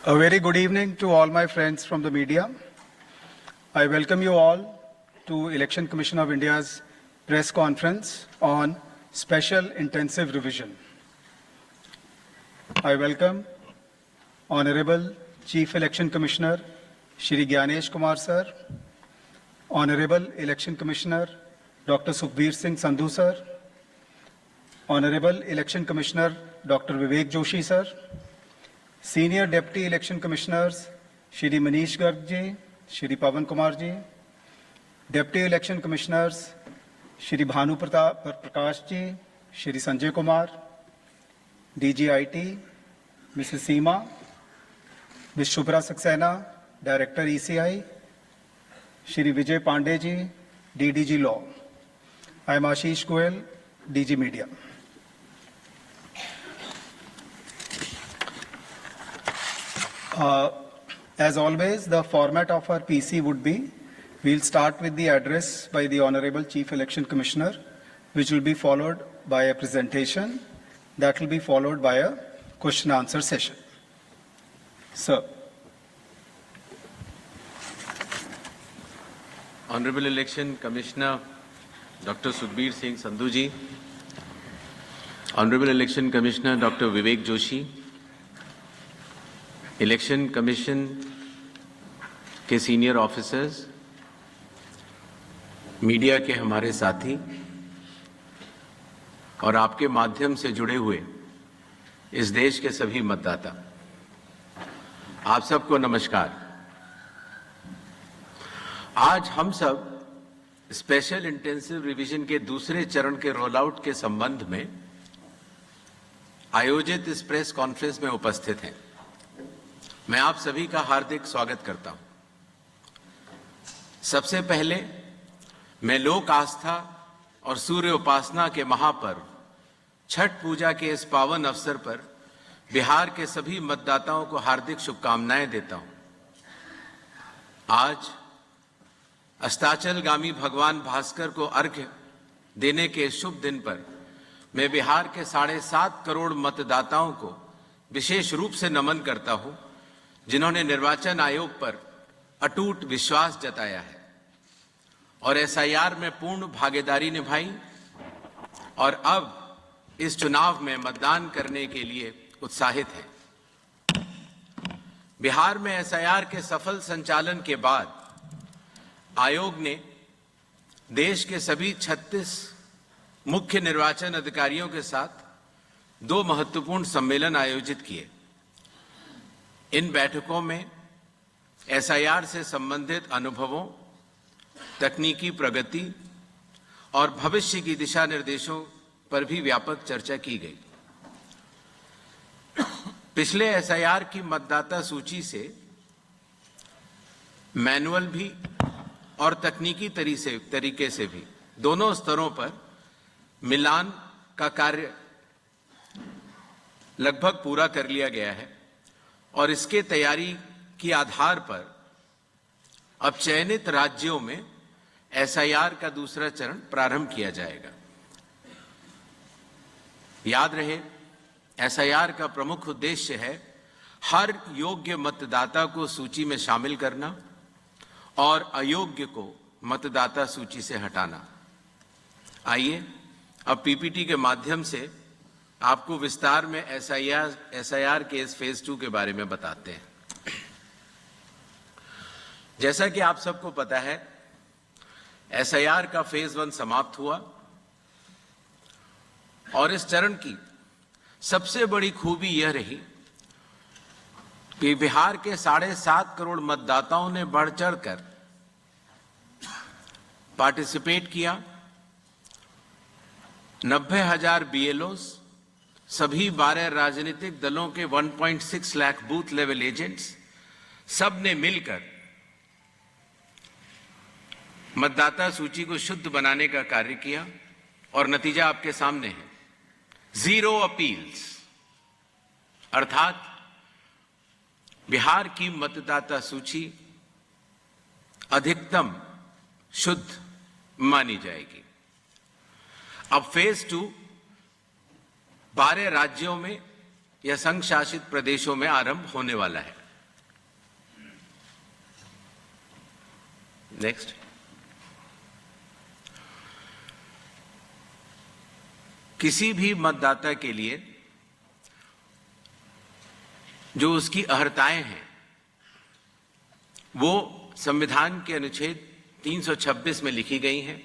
A very good evening to all my friends from the media. I welcome you all to Election Commission of India's press conference on special intensive revision. I welcome Honorable Chief Election Commissioner Shri Gyanesh Kumar Sir, Honorable Election Commissioner Dr. Sukhbir Singh Sandhu Sir, Honorable Election Commissioner Dr. Vivek Joshi Sir, Senior Deputy Election Commissioners Shri Manish Garg ji, Shri Pawan Kumar ji, Deputy Election Commissioners Shri Bhanu Prakash ji, Shri Sanjay Kumar, DGIT, Mrs. Seema, Ms. Shubhra Saxena, Director ECI, Shri Vijay Pandey ji, DDG Law. I am Ashish Goel, DG Media. As always, the format of our PC would be, we'll start with the address by the Honorable Chief Election Commissioner, which will be followed by a presentation, that will be followed by a question answer session. Sir. Honorable Election Commissioner Dr. Sukhbir Singh Sandhu ji, Honorable Election Commissioner Dr. Vivek Joshi, election commission के senior officers, media के हमारे साथी और आपके माध्यम से जुड़े हुए इस देश के सभी मतदाता, आप सबको नमस्कार। आज हम सब स्पेशल इंटेंसिव रिवीजन के दूसरे चरण के रोल आउट के संबंध में आयोजित इस प्रेस कॉन्फ्रेंस में उपस्थित हैं। मैं आप सभी का हार्दिक स्वागत करता हूं। सबसे पहले मैं लोक आस्था और सूर्य उपासना के महापर्व छठ पूजा के इस पावन अवसर पर बिहार के सभी मतदाताओं को हार्दिक शुभकामनाएं देता हूं। आज अस्ताचलगामी भगवान भास्कर को अर्घ्य देने के शुभ दिन पर मैं बिहार के 7.5 करोड़ मतदाताओं को विशेष रूप से नमन करता हूं, जिन्होंने निर्वाचन आयोग पर अटूट विश्वास जताया है और एसआईआर में पूर्ण भागीदारी निभाई और अब इस चुनाव में मतदान करने के लिए उत्साहित है। बिहार में एसआईआर के सफल संचालन के बाद आयोग ने देश के सभी 36 मुख्य निर्वाचन अधिकारियों के साथ 2 महत्वपूर्ण सम्मेलन आयोजित किए। इन बैठकों में एसआईआर से संबंधित अनुभवों, तकनीकी प्रगति और भविष्य की दिशा निर्देशों पर भी व्यापक चर्चा की गई। पिछले एसआईआर की मतदाता सूची से मैनुअल भी और तकनीकी तरीके से भी दोनों स्तरों पर मिलान का कार्य लगभग पूरा कर लिया गया है और इसके तैयारी के आधार पर अब चयनित राज्यों में एसआईआर का दूसरा चरण प्रारंभ किया जाएगा। याद रहे, एसआईआर का प्रमुख उद्देश्य है हर योग्य मतदाता को सूची में शामिल करना और अयोग्य को मतदाता सूची से हटाना। आइए अब पीपीटी के माध्यम से आपको विस्तार में एसआईआर के इस फेज 2 के बारे में बताते हैं। जैसा कि आप सबको पता है, एसआईआर का फेज 1 समाप्त हुआ और इस चरण की सबसे बड़ी खूबी यह रही कि बिहार के 7.5 करोड़ मतदाताओं ने बढ़ चढ़कर पार्टिसिपेट किया 90,000 BLOs, सभी 12 राजनीतिक दलों के 1.6 लाख बूथ लेवल एजेंट्स, सब ने मिलकर मतदाता सूची को शुद्ध बनाने का कार्य किया और नतीजा आपके सामने है। 0 अपील्स, अर्थात बिहार की मतदाता सूची अधिकतम शुद्ध मानी जाएगी। अब फेज 2 12 राज्यों में या संघ शासित प्रदेशों में आरंभ होने वाला है। नेक्स्ट। किसी भी मतदाता के लिए जो उसकी अर्हताएं हैं वो संविधान के अनुच्छेद 326 में लिखी गई हैं,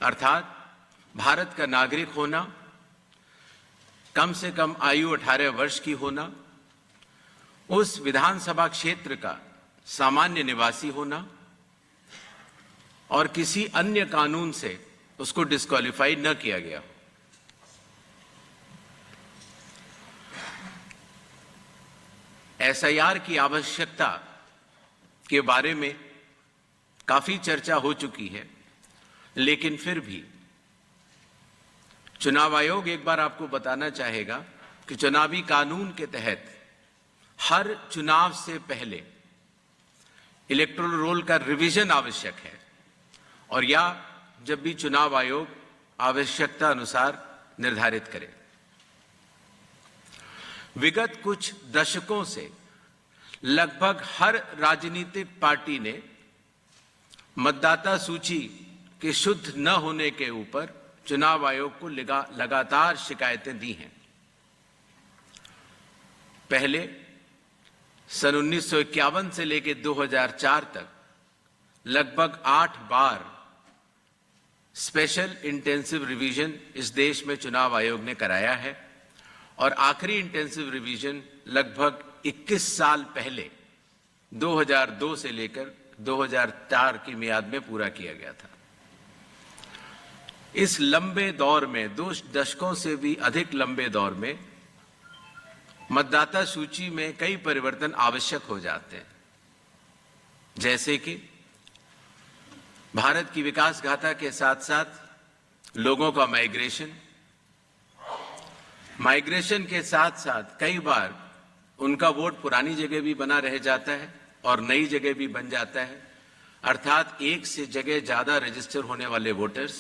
अर्थात भारत का नागरिक होना, कम से कम आयु 18 वर्ष की होना, उस विधानसभा क्षेत्र का सामान्य निवासी होना और किसी अन्य कानून से उसको डिस्क्वालीफाई न किया गया। एसआईआर की आवश्यकता के बारे में काफी चर्चा हो चुकी है, लेकिन फिर भी चुनाव आयोग एक बार आपको बताना चाहेगा कि चुनावी कानून के तहत हर चुनाव से पहले इलेक्टोरल रोल का रिवीजन आवश्यक है, और या जब भी चुनाव आयोग आवश्यकता अनुसार निर्धारित करे। विगत कुछ दशकों से लगभग हर राजनीतिक पार्टी ने मतदाता सूची के शुद्ध न होने के ऊपर चुनाव आयोग को लगातार शिकायतें दी हैं। पहले सन 1951 से लेकर 2004 तक लगभग 8 बार स्पेशल इंटेंसिव रिवीजन इस देश में चुनाव आयोग ने कराया है, और आखिरी इंटेंसिव रिवीजन लगभग 21 साल पहले 2002 से लेकर 2004 की मियाद में पूरा किया गया था। इस लंबे दौर में, 2 दशकों से भी अधिक लंबे दौर में, मतदाता सूची में कई परिवर्तन आवश्यक हो जाते हैं, जैसे कि भारत की विकास गाथा के साथ साथ लोगों का माइग्रेशन के साथ साथ कई बार उनका वोट पुरानी जगह भी बना रह जाता है और नई जगह भी बन जाता है, अर्थात एक से जगह ज्यादा रजिस्टर होने वाले वोटर्स।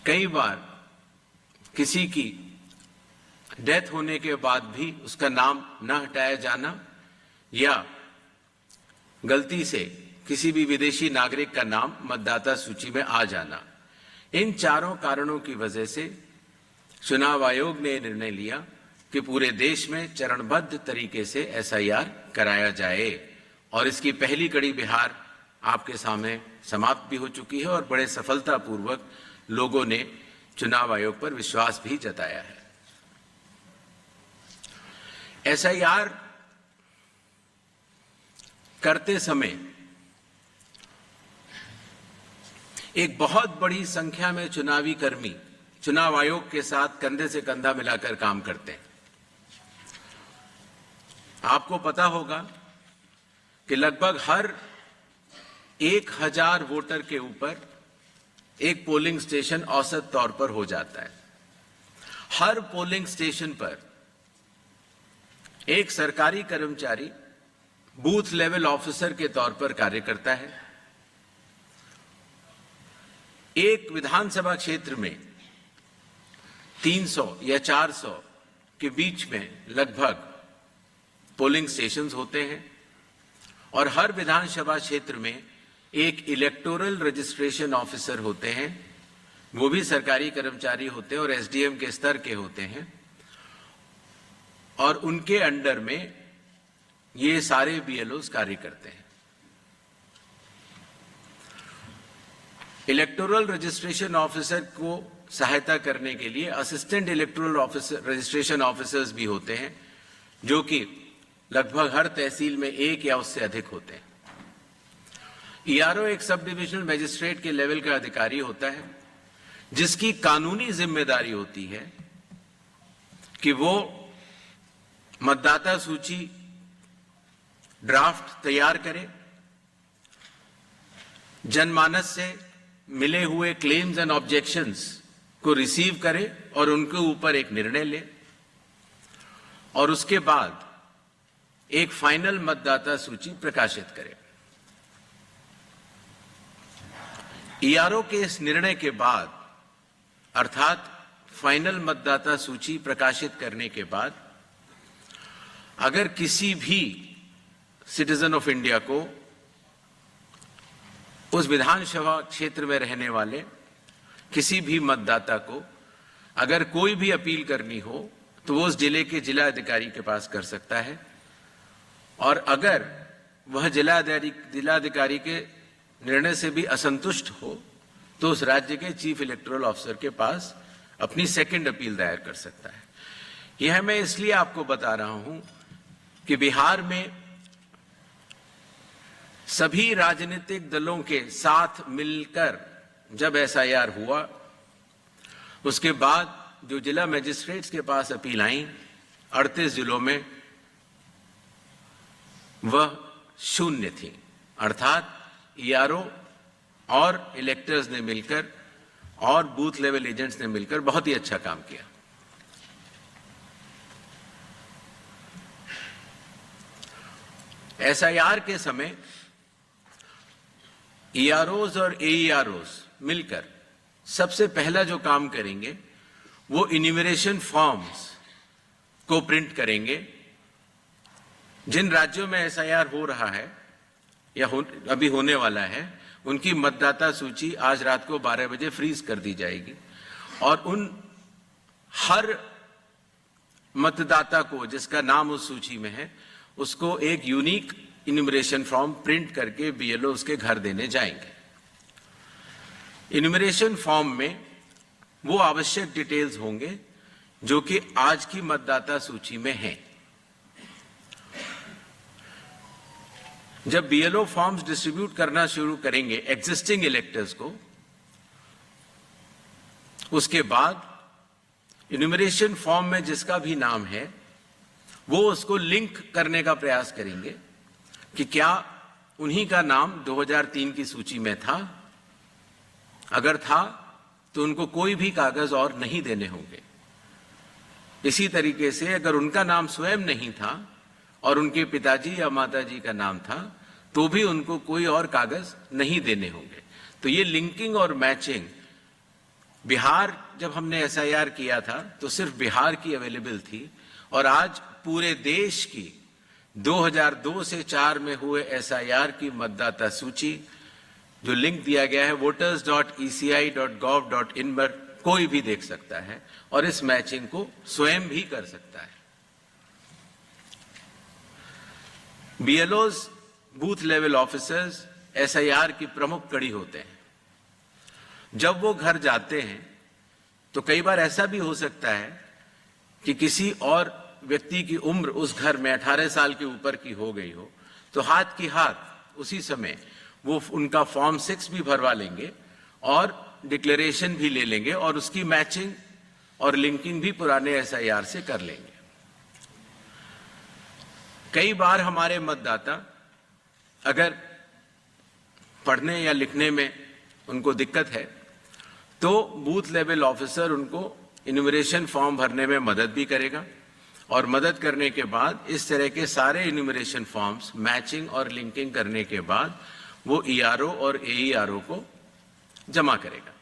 कई बार किसी की डेथ होने के बाद भी उसका नाम न हटाया जाना, या गलती से किसी भी विदेशी नागरिक का नाम मतदाता सूची में आ जाना। इन चारों कारणों की वजह से चुनाव आयोग ने निर्णय लिया कि पूरे देश में चरणबद्ध तरीके से एसआईआर कराया जाए, और इसकी पहली कड़ी बिहार आपके सामने समाप्त भी हो चुकी है और बड़े सफलतापूर्वक लोगों ने चुनाव आयोग पर विश्वास भी जताया है। एसआईआर करते समय एक बहुत बड़ी संख्या में चुनावी कर्मी चुनाव आयोग के साथ कंधे से कंधा मिलाकर काम करते हैं। आपको पता होगा कि लगभग हर 1000 वोटर के ऊपर एक पोलिंग स्टेशन औसत तौर पर हो जाता है। हर पोलिंग स्टेशन पर एक सरकारी कर्मचारी बूथ लेवल ऑफिसर के तौर पर कार्य करता है। एक विधानसभा क्षेत्र में 300 या 400 के बीच में लगभग पोलिंग स्टेशंस होते हैं, और हर विधानसभा क्षेत्र में एक इलेक्टोरल रजिस्ट्रेशन ऑफिसर होते हैं। वो भी सरकारी कर्मचारी होते हैं और एसडीएम के स्तर के होते हैं, और उनके अंडर में ये सारे बीएलओस कार्य करते हैं। इलेक्टोरल रजिस्ट्रेशन ऑफिसर को सहायता करने के लिए assistant electoral officer registration officers भी होते हैं, जो कि लगभग हर तहसील में एक या उससे अधिक होते हैं। ईआरओ एक सब डिविजनल मजिस्ट्रेट के लेवल का अधिकारी होता है, जिसकी कानूनी जिम्मेदारी होती है कि वो मतदाता सूची ड्राफ्ट तैयार करे, जनमानस से मिले हुए क्लेम्स एंड ऑब्जेक्शंस को रिसीव करे और उनके ऊपर एक निर्णय ले, और उसके बाद एक फाइनल मतदाता सूची प्रकाशित करे। ईआरओ के इस निर्णय के बाद, अर्थात फाइनल मतदाता सूची प्रकाशित करने के बाद, अगर किसी भी सिटीजन ऑफ इंडिया को, उस विधानसभा क्षेत्र में रहने वाले किसी भी मतदाता को अगर कोई भी अपील करनी हो तो वो उस जिले के जिला अधिकारी के पास कर सकता है, और अगर वह जिलाधिकारी के निर्णय से भी असंतुष्ट हो तो उस राज्य के चीफ इलेक्टोरल ऑफिसर के पास अपनी सेकंड अपील दायर कर सकता है। यह मैं इसलिए आपको बता रहा हूं कि बिहार में सभी राजनीतिक दलों के साथ मिलकर जब एसआईआर हुआ, उसके बाद जो जिला मजिस्ट्रेट्स के पास अपील आई 38 जिलों में, वह शून्य थी। अर्थात ईआरओ और इलेक्टर्स ने मिलकर और बूथ लेवल एजेंट्स ने मिलकर बहुत ही अच्छा काम किया। एसआईआर के समय ईआरओज और एईआरओज मिलकर सबसे पहला जो काम करेंगे वो इन्यूमरेशन फॉर्म्स को प्रिंट करेंगे। जिन राज्यों में एसआईआर हो रहा है या अभी होने वाला है, उनकी मतदाता सूची आज रात को 12 बजे फ्रीज कर दी जाएगी, और उन हर मतदाता को जिसका नाम उस सूची में है, उसको एक यूनिक इन्यूमरेशन फॉर्म प्रिंट करके बीएलओ उसके घर देने जाएंगे। इन्यूमरेशन फॉर्म में वो आवश्यक डिटेल्स होंगे जो कि आज की मतदाता सूची में हैं। जब बीएलओ फॉर्म्स डिस्ट्रीब्यूट करना शुरू करेंगे एग्जिस्टिंग इलेक्टर्स को, उसके बाद इन्यूमरेशन फॉर्म में जिसका भी नाम है वो उसको लिंक करने का प्रयास करेंगे कि क्या उन्हीं का नाम 2003 की सूची में था। अगर था तो उनको कोई भी कागज और नहीं देने होंगे। इसी तरीके से अगर उनका नाम स्वयं नहीं था और उनके पिताजी या माताजी का नाम था तो भी उनको कोई और कागज नहीं देने होंगे। तो ये लिंकिंग और मैचिंग, बिहार जब हमने एसआईआर किया था तो सिर्फ बिहार की अवेलेबल थी, और आज पूरे देश की 2002 से 4 में हुए एसआईआर की मतदाता सूची जो लिंक दिया गया है voters.eci.gov.in पर कोई भी देख सकता है और इस मैचिंग को स्वयं भी कर सकता है। बीएलओज, बूथ लेवल ऑफिसर्स एसआईआर की प्रमुख कड़ी होते हैं। जब वो घर जाते हैं तो कई बार ऐसा भी हो सकता है कि किसी और व्यक्ति की उम्र उस घर में 18 साल के ऊपर की हो गई हो, तो हाथ की हाथ उसी समय वो उनका फॉर्म 6 भी भरवा लेंगे और डिक्लेरेशन भी ले लेंगे और उसकी मैचिंग और लिंकिंग भी पुराने एसआईआर से कर लेंगे। कई बार हमारे मतदाता अगर पढ़ने या लिखने में उनको दिक्कत है तो बूथ लेवल ऑफिसर उनको इन्यूमरेशन फॉर्म भरने में मदद भी करेगा, और मदद करने के बाद इस तरह के सारे इन्यूमरेशन फॉर्म्स मैचिंग और लिंकिंग करने के बाद वो ईआरओ और एईआरओ को जमा करेगा।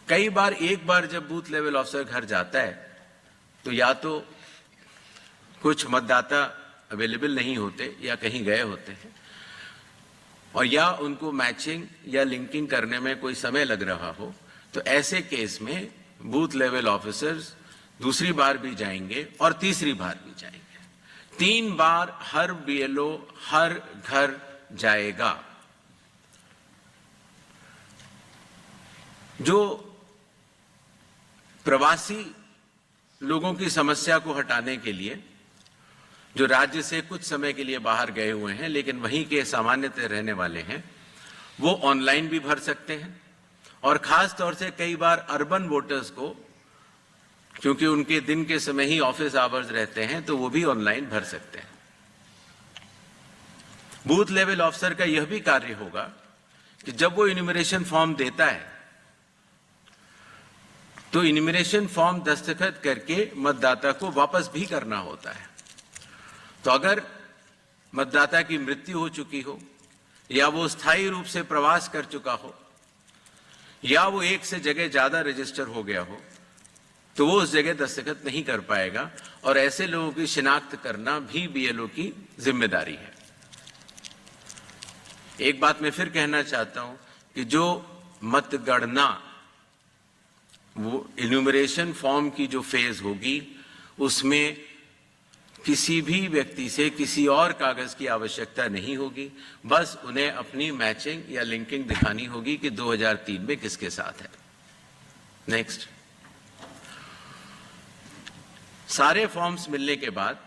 कई बार एक बार जब बूथ लेवल ऑफिसर घर जाता है तो या तो कुछ मतदाता अवेलेबल नहीं होते या कहीं गए होते हैं, और या उनको मैचिंग या लिंकिंग करने में कोई समय लग रहा हो, तो ऐसे केस में बूथ लेवल ऑफिसर्स दूसरी बार भी जाएंगे और तीसरी बार भी जाएंगे। 3 बार हर बीएलओ हर घर जाएगा। जो प्रवासी लोगों की समस्या को हटाने के लिए, जो राज्य से कुछ समय के लिए बाहर गए हुए हैं लेकिन वहीं के सामान्यतः रहने वाले हैं, वो ऑनलाइन भी भर सकते हैं और खास तौर से कई बार अर्बन वोटर्स को, क्योंकि उनके दिन के समय ही ऑफिस आवर्स रहते हैं, तो वो भी ऑनलाइन भर सकते हैं। बूथ लेवल ऑफिसर का यह भी कार्य होगा कि जब वो इन्यूमरेशन फॉर्म देता है तो इन्यूमरेशन फॉर्म दस्तखत करके मतदाता को वापस भी करना होता है। तो अगर मतदाता की मृत्यु हो चुकी हो, या वो स्थायी रूप से प्रवास कर चुका हो, या वो एक से जगह ज्यादा रजिस्टर हो गया हो, तो वो उस जगह दस्तखत नहीं कर पाएगा, और ऐसे लोगों की शिनाख्त करना भी बीएलओ की जिम्मेदारी है। एक बात मैं फिर कहना चाहता हूं कि जो मतगणना, वो इन्यूमरेशन फॉर्म की जो फेज होगी, उसमें किसी भी व्यक्ति से किसी और कागज की आवश्यकता नहीं होगी। बस उन्हें अपनी मैचिंग या लिंकिंग दिखानी होगी कि 2003 में किसके साथ है। नेक्स्ट, सारे फॉर्म्स मिलने के बाद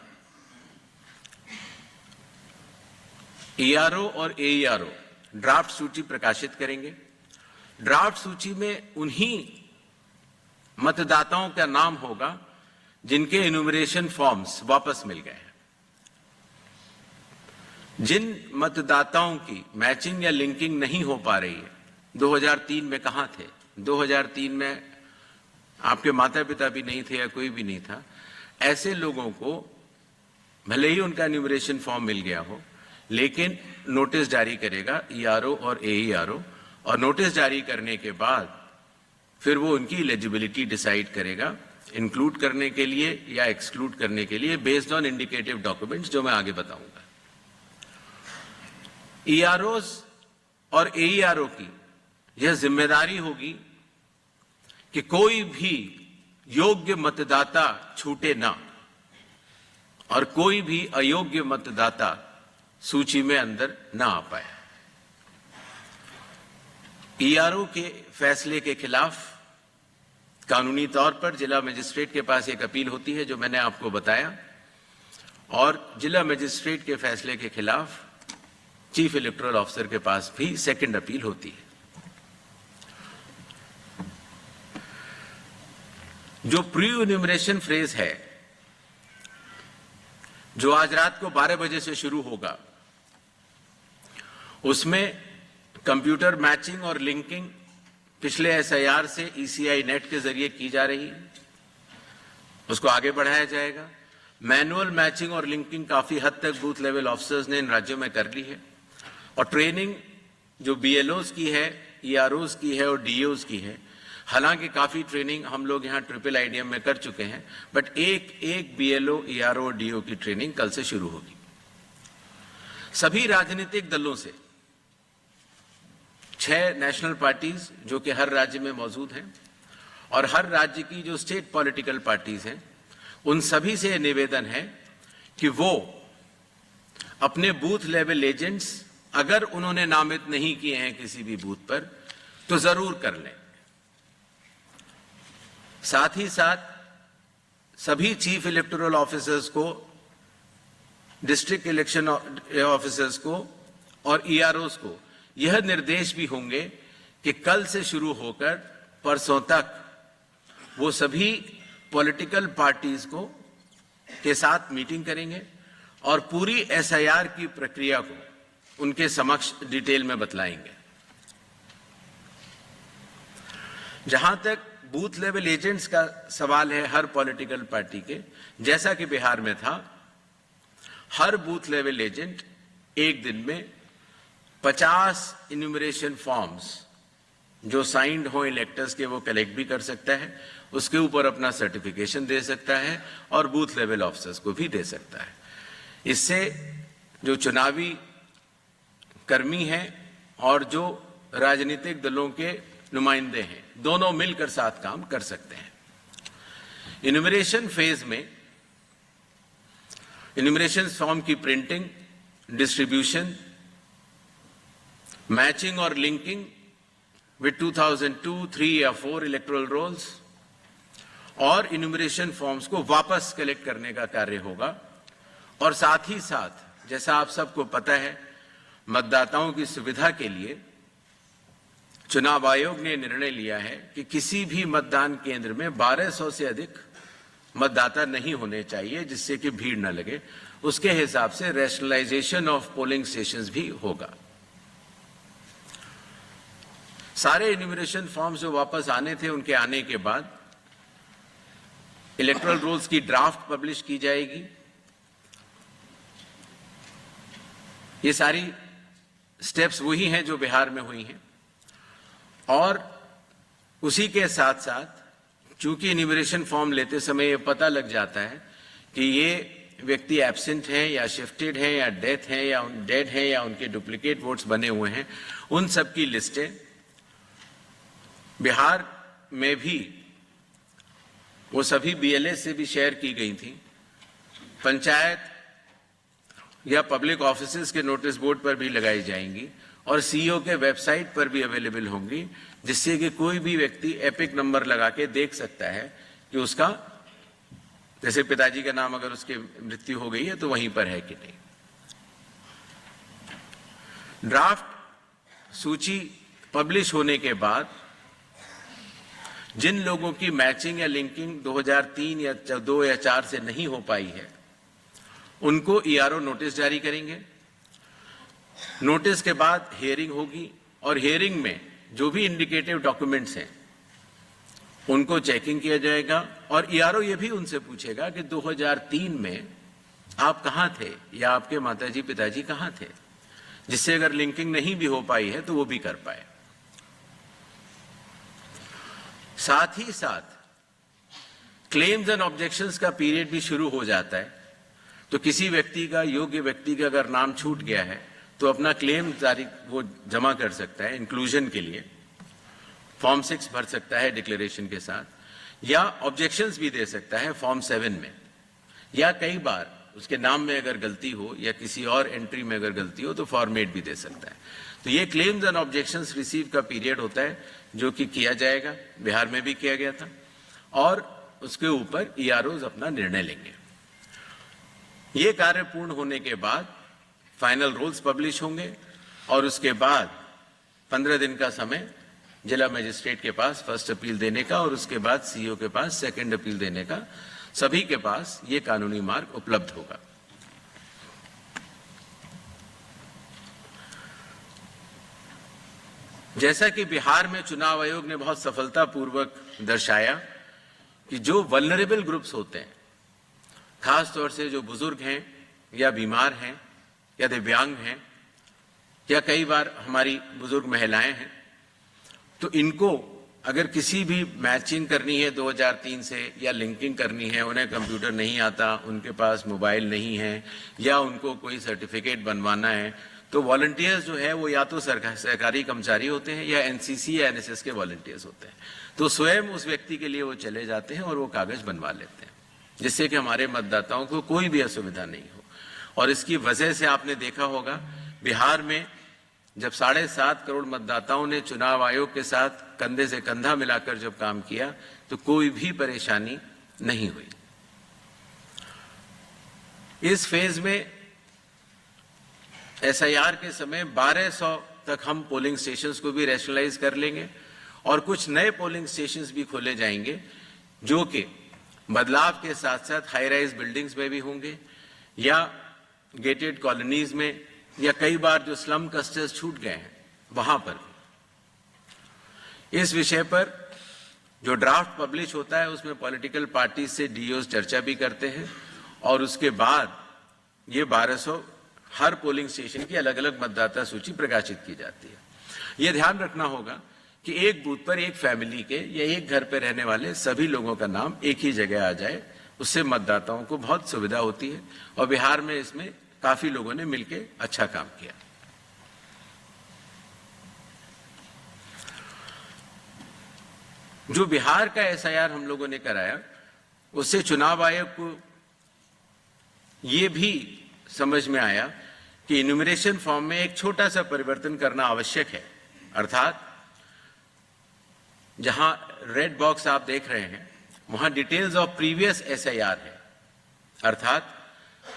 ईआरओ और एईआरओ ड्राफ्ट सूची प्रकाशित करेंगे। ड्राफ्ट सूची में उन्हीं मतदाताओं का नाम होगा जिनके इन्यूमरेशन फॉर्म्स वापस मिल गए हैं। जिन मतदाताओं की मैचिंग या लिंकिंग नहीं हो पा रही है, 2003 में कहां थे, 2003 में आपके माता पिता भी नहीं थे या कोई भी नहीं था, ऐसे लोगों को भले ही उनका इन्यूमरेशन फॉर्म मिल गया हो, लेकिन नोटिस जारी करेगा ईआरओ और एईआरओ, और नोटिस जारी करने के बाद फिर वो उनकी एलिजिबिलिटी डिसाइड करेगा, इंक्लूड करने के लिए या एक्सक्लूड करने के लिए, बेस्ड ऑन इंडिकेटिव डॉक्यूमेंट्स, जो मैं आगे बताऊंगा। ईआरओ और एईआरओ की यह जिम्मेदारी होगी कि कोई भी योग्य मतदाता छूटे ना, और कोई भी अयोग्य मतदाता सूची में अंदर ना आ पाए। ईआरओ के फैसले के खिलाफ कानूनी तौर पर जिला मजिस्ट्रेट के पास एक अपील होती है, जो मैंने आपको बताया, और जिला मजिस्ट्रेट के फैसले के खिलाफ चीफ इलेक्टोरल ऑफिसर के पास भी सेकंड अपील होती है। जो प्री इन्यूमरेशन फेज है, जो आज रात को 12 बजे से शुरू होगा, उसमें कंप्यूटर मैचिंग और लिंकिंग पिछले एसआईआर से ईसीआई नेट के जरिए की जा रही है, उसको आगे बढ़ाया जाएगा। मैनुअल मैचिंग और लिंकिंग काफी हद तक बूथ लेवल ऑफिसर्स ने इन राज्यों में कर ली है, और ट्रेनिंग जो बीएलओज की है, ईआरओज की है और डीओज की है। हालांकि काफी ट्रेनिंग हम लोग यहाँ ट्रिपल आईडीएम में कर चुके हैं, बट एक बीएलओ, ईआरओ और डीओ की ट्रेनिंग कल से शुरू होगी। सभी राजनीतिक दलों से 6 नेशनल पार्टीज जो कि हर राज्य में मौजूद हैं, और हर राज्य की जो स्टेट पॉलिटिकल पार्टीज हैं, उन सभी से निवेदन है कि वो अपने बूथ लेवल एजेंट्स, अगर उन्होंने नामित नहीं किए हैं किसी भी बूथ पर, तो जरूर कर लें। साथ ही साथ सभी चीफ इलेक्टोरल ऑफिसर्स को, डिस्ट्रिक्ट इलेक्शन ऑफिसर्स को और ईआरओस को यह निर्देश भी होंगे कि कल से शुरू होकर परसों तक वो सभी पॉलिटिकल पार्टीज को के साथ मीटिंग करेंगे और पूरी एसआईआर की प्रक्रिया को उनके समक्ष डिटेल में बतलाएंगे। जहां तक बूथ लेवल एजेंट्स का सवाल है हर पॉलिटिकल पार्टी के, जैसा कि बिहार में था, हर बूथ लेवल एजेंट एक दिन में 50 इन्यूमरेशन फॉर्म्स जो साइंड हो इलेक्टर्स के वो कलेक्ट भी कर सकता है, उसके ऊपर अपना सर्टिफिकेशन दे सकता है और बूथ लेवल ऑफिसर्स को भी दे सकता है। इससे जो चुनावी कर्मी हैं और जो राजनीतिक दलों के नुमाइंदे हैं, दोनों मिलकर साथ काम कर सकते हैं। इन्यूमरेशन फेज में इन्यूमरेशन फॉर्म की प्रिंटिंग, डिस्ट्रीब्यूशन, मैचिंग और लिंकिंग विद 2002, 3 या 4 इलेक्टोरल रोल्स और इन्यूमरेशन फॉर्म्स को वापस कलेक्ट करने का कार्य होगा। और साथ ही साथ, जैसा आप सबको पता है, मतदाताओं की सुविधा के लिए चुनाव आयोग ने निर्णय लिया है कि किसी भी मतदान केंद्र में 1200 से अधिक मतदाता नहीं होने चाहिए, जिससे कि भीड़ न लगे। उसके हिसाब से रैशनलाइजेशन ऑफ पोलिंग स्टेशंस भी होगा। सारे इन्यूमरेशन फॉर्म्स जो वापस आने थे, उनके आने के बाद इलेक्टोरल रोल्स की ड्राफ्ट पब्लिश की जाएगी। ये सारी स्टेप्स वही हैं जो बिहार में हुई हैं, और उसी के साथ साथ चूंकि इन्यूमरेशन फॉर्म लेते समय ये पता लग जाता है कि ये व्यक्ति एब्सेंट हैं या शिफ्टेड हैं या डेथ हैं या उनके डुप्लीकेट वोट्स बने हुए हैं, उन सब की लिस्टें बिहार में भी वो सभी बीएलए से भी शेयर की गई थी। पंचायत या पब्लिक ऑफिसेज के नोटिस बोर्ड पर भी लगाई जाएंगी और सीईओ के वेबसाइट पर भी अवेलेबल होंगी, जिससे कि कोई भी व्यक्ति एपिक नंबर लगा के देख सकता है कि उसका, जैसे पिताजी का नाम अगर उसकी मृत्यु हो गई है तो वहीं पर है कि नहीं। ड्राफ्ट सूची पब्लिश होने के बाद जिन लोगों की मैचिंग या लिंकिंग 2003 या 2 या 4 से नहीं हो पाई है, उनको ईआरओ नोटिस जारी करेंगे। नोटिस के बाद हियरिंग होगी और हियरिंग में जो भी इंडिकेटिव डॉक्यूमेंट्स हैं उनको चेकिंग किया जाएगा और ईआरओ ये भी उनसे पूछेगा कि 2003 में आप कहां थे या आपके माताजी पिताजी कहां थे, जिससे अगर लिंकिंग नहीं भी हो पाई है तो वो भी कर पाए। साथ ही साथ क्लेम्स एंड ऑब्जेक्शंस का पीरियड भी शुरू हो जाता है। तो किसी व्यक्ति का, योग्य व्यक्ति का अगर नाम छूट गया है तो अपना क्लेम वो जमा कर सकता है इंक्लूजन के लिए, फॉर्म 6 भर सकता है डिक्लेरेशन के साथ, या ऑब्जेक्शंस भी दे सकता है फॉर्म 7 में, या कई बार उसके नाम में अगर गलती हो या किसी और एंट्री में अगर गलती हो तो फॉर्मेट भी दे सकता है। तो ये क्लेम्स एंड ऑब्जेक्शंस रिसीव का पीरियड होता है, जो कि किया जाएगा, बिहार में भी किया गया था, और उसके ऊपर ईआरओज अपना निर्णय लेंगे। ये कार्य पूर्ण होने के बाद फाइनल रूल्स पब्लिश होंगे और उसके बाद 15 दिन का समय जिला मजिस्ट्रेट के पास फर्स्ट अपील देने का और उसके बाद सीईओ के पास सेकंड अपील देने का, सभी के पास ये कानूनी मार्ग उपलब्ध होगा। जैसा कि बिहार में चुनाव आयोग ने बहुत सफलतापूर्वक दर्शाया कि जो वल्नरेबल ग्रुप्स होते हैं, खास तौर से जो बुजुर्ग हैं या बीमार हैं या दिव्यांग हैं या कई बार हमारी बुजुर्ग महिलाएं हैं, तो इनको अगर किसी भी मैचिंग करनी है 2003 से या लिंकिंग करनी है, उन्हें कंप्यूटर नहीं आता, उनके पास मोबाइल नहीं है या उनको कोई सर्टिफिकेट बनवाना है, तो वॉलंटियर्स जो है वो या तो सरकारी कर्मचारी होते हैं या एनसीसी या एनएसएस के वॉलंटियर्स होते हैं। तो स्वयं उस व्यक्ति के लिए वो चले जाते हैं और वो कागज बनवा लेते हैं, जिससे कि हमारे मतदाताओं को कोई भी असुविधा नहीं हो। और इसकी वजह से आपने देखा होगा बिहार में जब 7.5 करोड़ मतदाताओं ने चुनाव आयोग के साथ कंधे से कंधा मिलाकर जब काम किया तो कोई भी परेशानी नहीं हुई। इस फेज में एसआईआर के समय 1200 तक हम पोलिंग स्टेशंस को भी रैशनलाइज कर लेंगे और कुछ नए पोलिंग स्टेशंस भी खोले जाएंगे, जो कि बदलाव के साथ साथ हाई राइज बिल्डिंग्स में भी होंगे या गेटेड कॉलोनीज में, या कई बार जो स्लम क्लस्टर्स छूट गए हैं वहां पर। इस विषय पर जो ड्राफ्ट पब्लिश होता है उसमें पॉलिटिकल पार्टी से डीओज चर्चा भी करते हैं और उसके बाद ये 1200 हर पोलिंग स्टेशन की अलग अलग मतदाता सूची प्रकाशित की जाती है। यह ध्यान रखना होगा कि एक बूथ पर एक फैमिली के या एक घर पर रहने वाले सभी लोगों का नाम एक ही जगह आ जाए, उससे मतदाताओं को बहुत सुविधा होती है और बिहार में इसमें काफी लोगों ने मिलकर अच्छा काम किया। जो बिहार का एसआईआर हम लोगों ने कराया उससे चुनाव आयोग को यह भी समझ में आया कि इन्यूमरेशन फॉर्म में एक छोटा सा परिवर्तन करना आवश्यक है। अर्थात जहां रेड बॉक्स आप देख रहे हैं वहां डिटेल्स ऑफ प्रीवियस एसआईआर है। अर्थात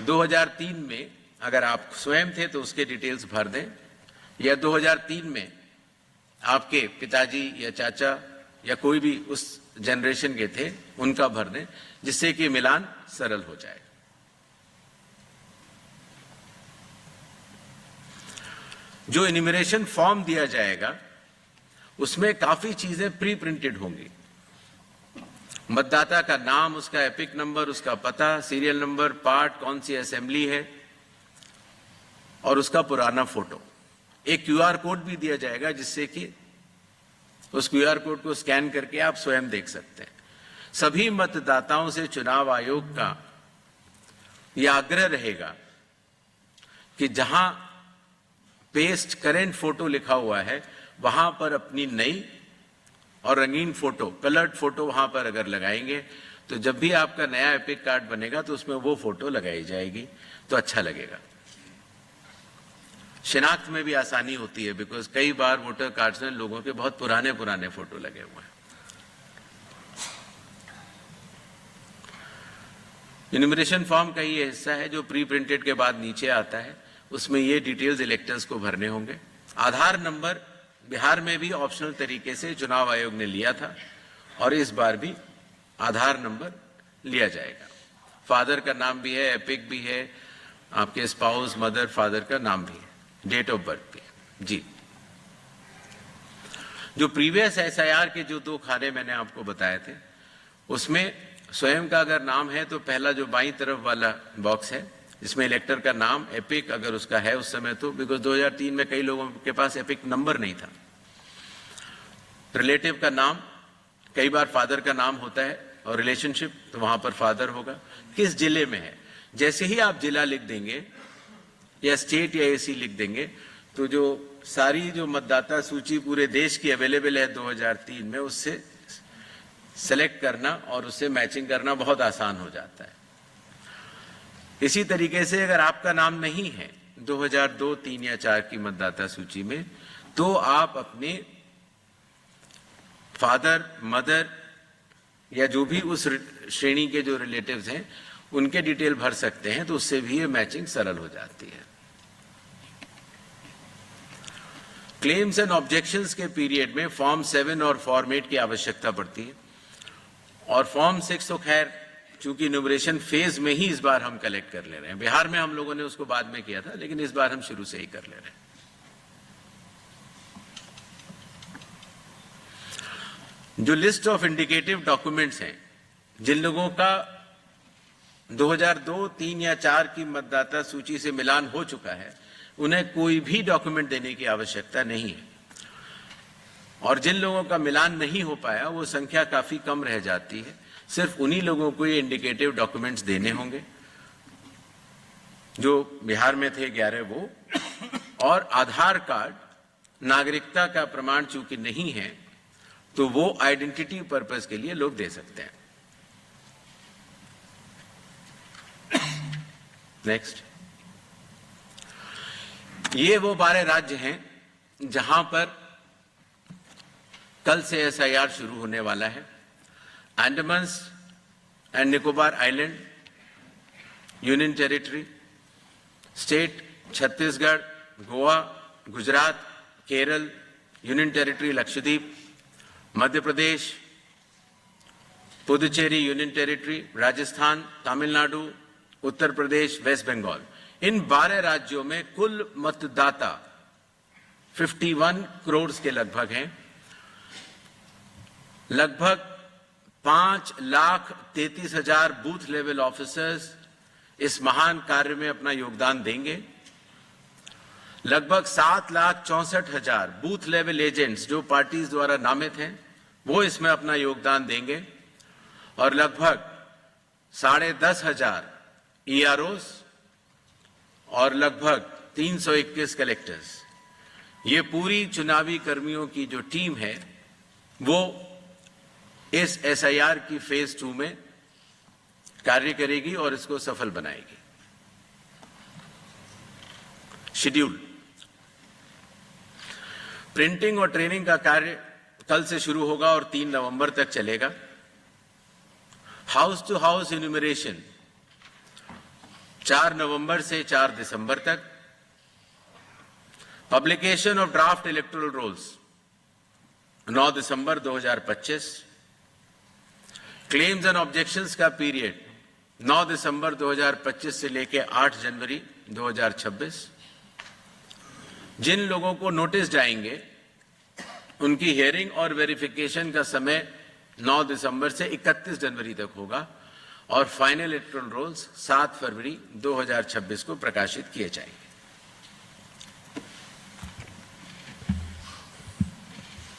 2003 में अगर आप स्वयं थे तो उसके डिटेल्स भर दें, या 2003 में आपके पिताजी या चाचा या कोई भी उस जनरेशन के थे उनका भर दें, जिससे कि मिलान सरल हो जाए। जो इन्यूमरेशन फॉर्म दिया जाएगा उसमें काफी चीजें प्री प्रिंटेड होंगी। मतदाता का नाम, उसका एपिक नंबर, उसका पता, सीरियल नंबर, पार्ट, कौन सी असेंबली है और उसका पुराना फोटो। एक क्यूआर कोड भी दिया जाएगा जिससे कि उस क्यूआर कोड को स्कैन करके आप स्वयं देख सकते हैं। सभी मतदाताओं से चुनाव आयोग का यह आग्रह रहेगा कि जहां पेस्ट करेंट फोटो लिखा हुआ है वहां पर अपनी नई और रंगीन फोटो, कलर्ड फोटो वहां पर अगर लगाएंगे तो जब भी आपका नया एपिक कार्ड बनेगा तो उसमें वो फोटो लगाई जाएगी तो अच्छा लगेगा। शिनाख्त में भी आसानी होती है, बिकॉज कई बार वोटर कार्ड्स में लोगों के बहुत पुराने पुराने फोटो लगे हुए हैं। इन्यूमरेशन फॉर्म का ये हिस्सा है जो प्री प्रिंटेड के बाद नीचे आता है, उसमें ये डिटेल्स इलेक्टर्स को भरने होंगे। आधार नंबर बिहार में भी ऑप्शनल तरीके से चुनाव आयोग ने लिया था और इस बार भी आधार नंबर लिया जाएगा। फादर का नाम भी है, एपिक भी है, आपके स्पाउस, मदर, फादर का नाम भी है, डेट ऑफ बर्थ भी है। जी, जो प्रीवियस एसआईआर के जो 2 खाने मैंने आपको बताए थे उसमें स्वयं का अगर नाम है तो पहला जो बाईं तरफ वाला बॉक्स है इसमें इलेक्टर का नाम, एपिक अगर उसका है उस समय तो, बिकॉज 2003 में कई लोगों के पास एपिक नंबर नहीं था। रिलेटिव का नाम, कई बार फादर का नाम होता है और रिलेशनशिप तो वहां पर फादर होगा। किस जिले में है, जैसे ही आप जिला लिख देंगे या स्टेट या एसी लिख देंगे तो जो सारी जो मतदाता सूची पूरे देश की अवेलेबल है 2003 में, उससे सेलेक्ट करना और उससे मैचिंग करना बहुत आसान हो जाता है। इसी तरीके से अगर आपका नाम नहीं है 2002, 3 या 4 की मतदाता सूची में तो आप अपने फादर, मदर या जो भी उस श्रेणी के जो रिलेटिव्स हैं उनके डिटेल भर सकते हैं, तो उससे भी ये मैचिंग सरल हो जाती है। क्लेम्स एंड ऑब्जेक्शंस के पीरियड में फॉर्म 7 और फॉर्म 8 की आवश्यकता पड़ती है और फॉर्म 6 तो खैर चूंकि इन्यूमरेशन फेज में ही इस बार हम कलेक्ट कर ले रहे हैं। बिहार में हम लोगों ने उसको बाद में किया था, लेकिन इस बार हम शुरू से ही कर ले रहे हैं। जो लिस्ट ऑफ इंडिकेटिव डॉक्यूमेंट्स हैं, जिन लोगों का 2002, 3 या 4 की मतदाता सूची से मिलान हो चुका है, उन्हें कोई भी डॉक्यूमेंट देने की आवश्यकता नहीं है। और जिन लोगों का मिलान नहीं हो पाया वो संख्या काफी कम रह जाती है, सिर्फ उन्हीं लोगों को ये इंडिकेटिव डॉक्यूमेंट्स देने होंगे। जो बिहार में थे 11 वो, और आधार कार्ड नागरिकता का प्रमाण चूंकि नहीं है तो वो आइडेंटिटी पर्पस के लिए लोग दे सकते हैं। नेक्स्ट, ये वो 12 राज्य हैं जहां पर कल से एसआईआर शुरू होने वाला है। Andaman and Nicobar island, union territory, state Chhattisgarh, Goa, Gujarat, Kerala, union territory Lakshadweep, Madhya Pradesh, Puducherry union territory, Rajasthan, Tamil Nadu, Uttar Pradesh, west Bengal, इन 12 राज्यों में कुल मतदाता 51 करोड़ के लगभग हैं। लगभग 5,33,000 बूथ लेवल ऑफिसर्स इस महान कार्य में अपना योगदान देंगे। लगभग 7,64,000 बूथ लेवल एजेंट्स जो पार्टीज द्वारा नामित हैं वो इसमें अपना योगदान देंगे और लगभग 10,500 EROs और लगभग 321 कलेक्टर्स, ये पूरी चुनावी कर्मियों की जो टीम है वो इस एसआईआर की फेज 2 में कार्य करेगी और इसको सफल बनाएगी। शेड्यूल, प्रिंटिंग और ट्रेनिंग का कार्य कल से शुरू होगा और 3 नवंबर तक चलेगा। हाउस टू हाउस इन्यूमरेशन 4 नवंबर से 4 दिसंबर तक। Publication of draft electoral rolls 9 दिसंबर 2025। क्लेम्स एंड ऑब्जेक्शंस का पीरियड 9 दिसंबर 2025 से लेके 8 जनवरी 2026। जिन लोगों को नोटिस जाएंगे उनकी हियरिंग और वेरिफिकेशन का समय 9 दिसंबर से 31 जनवरी तक होगा और फाइनल इलेक्टोरल रोल्स 7 फरवरी 2026 को प्रकाशित किए जाएंगे।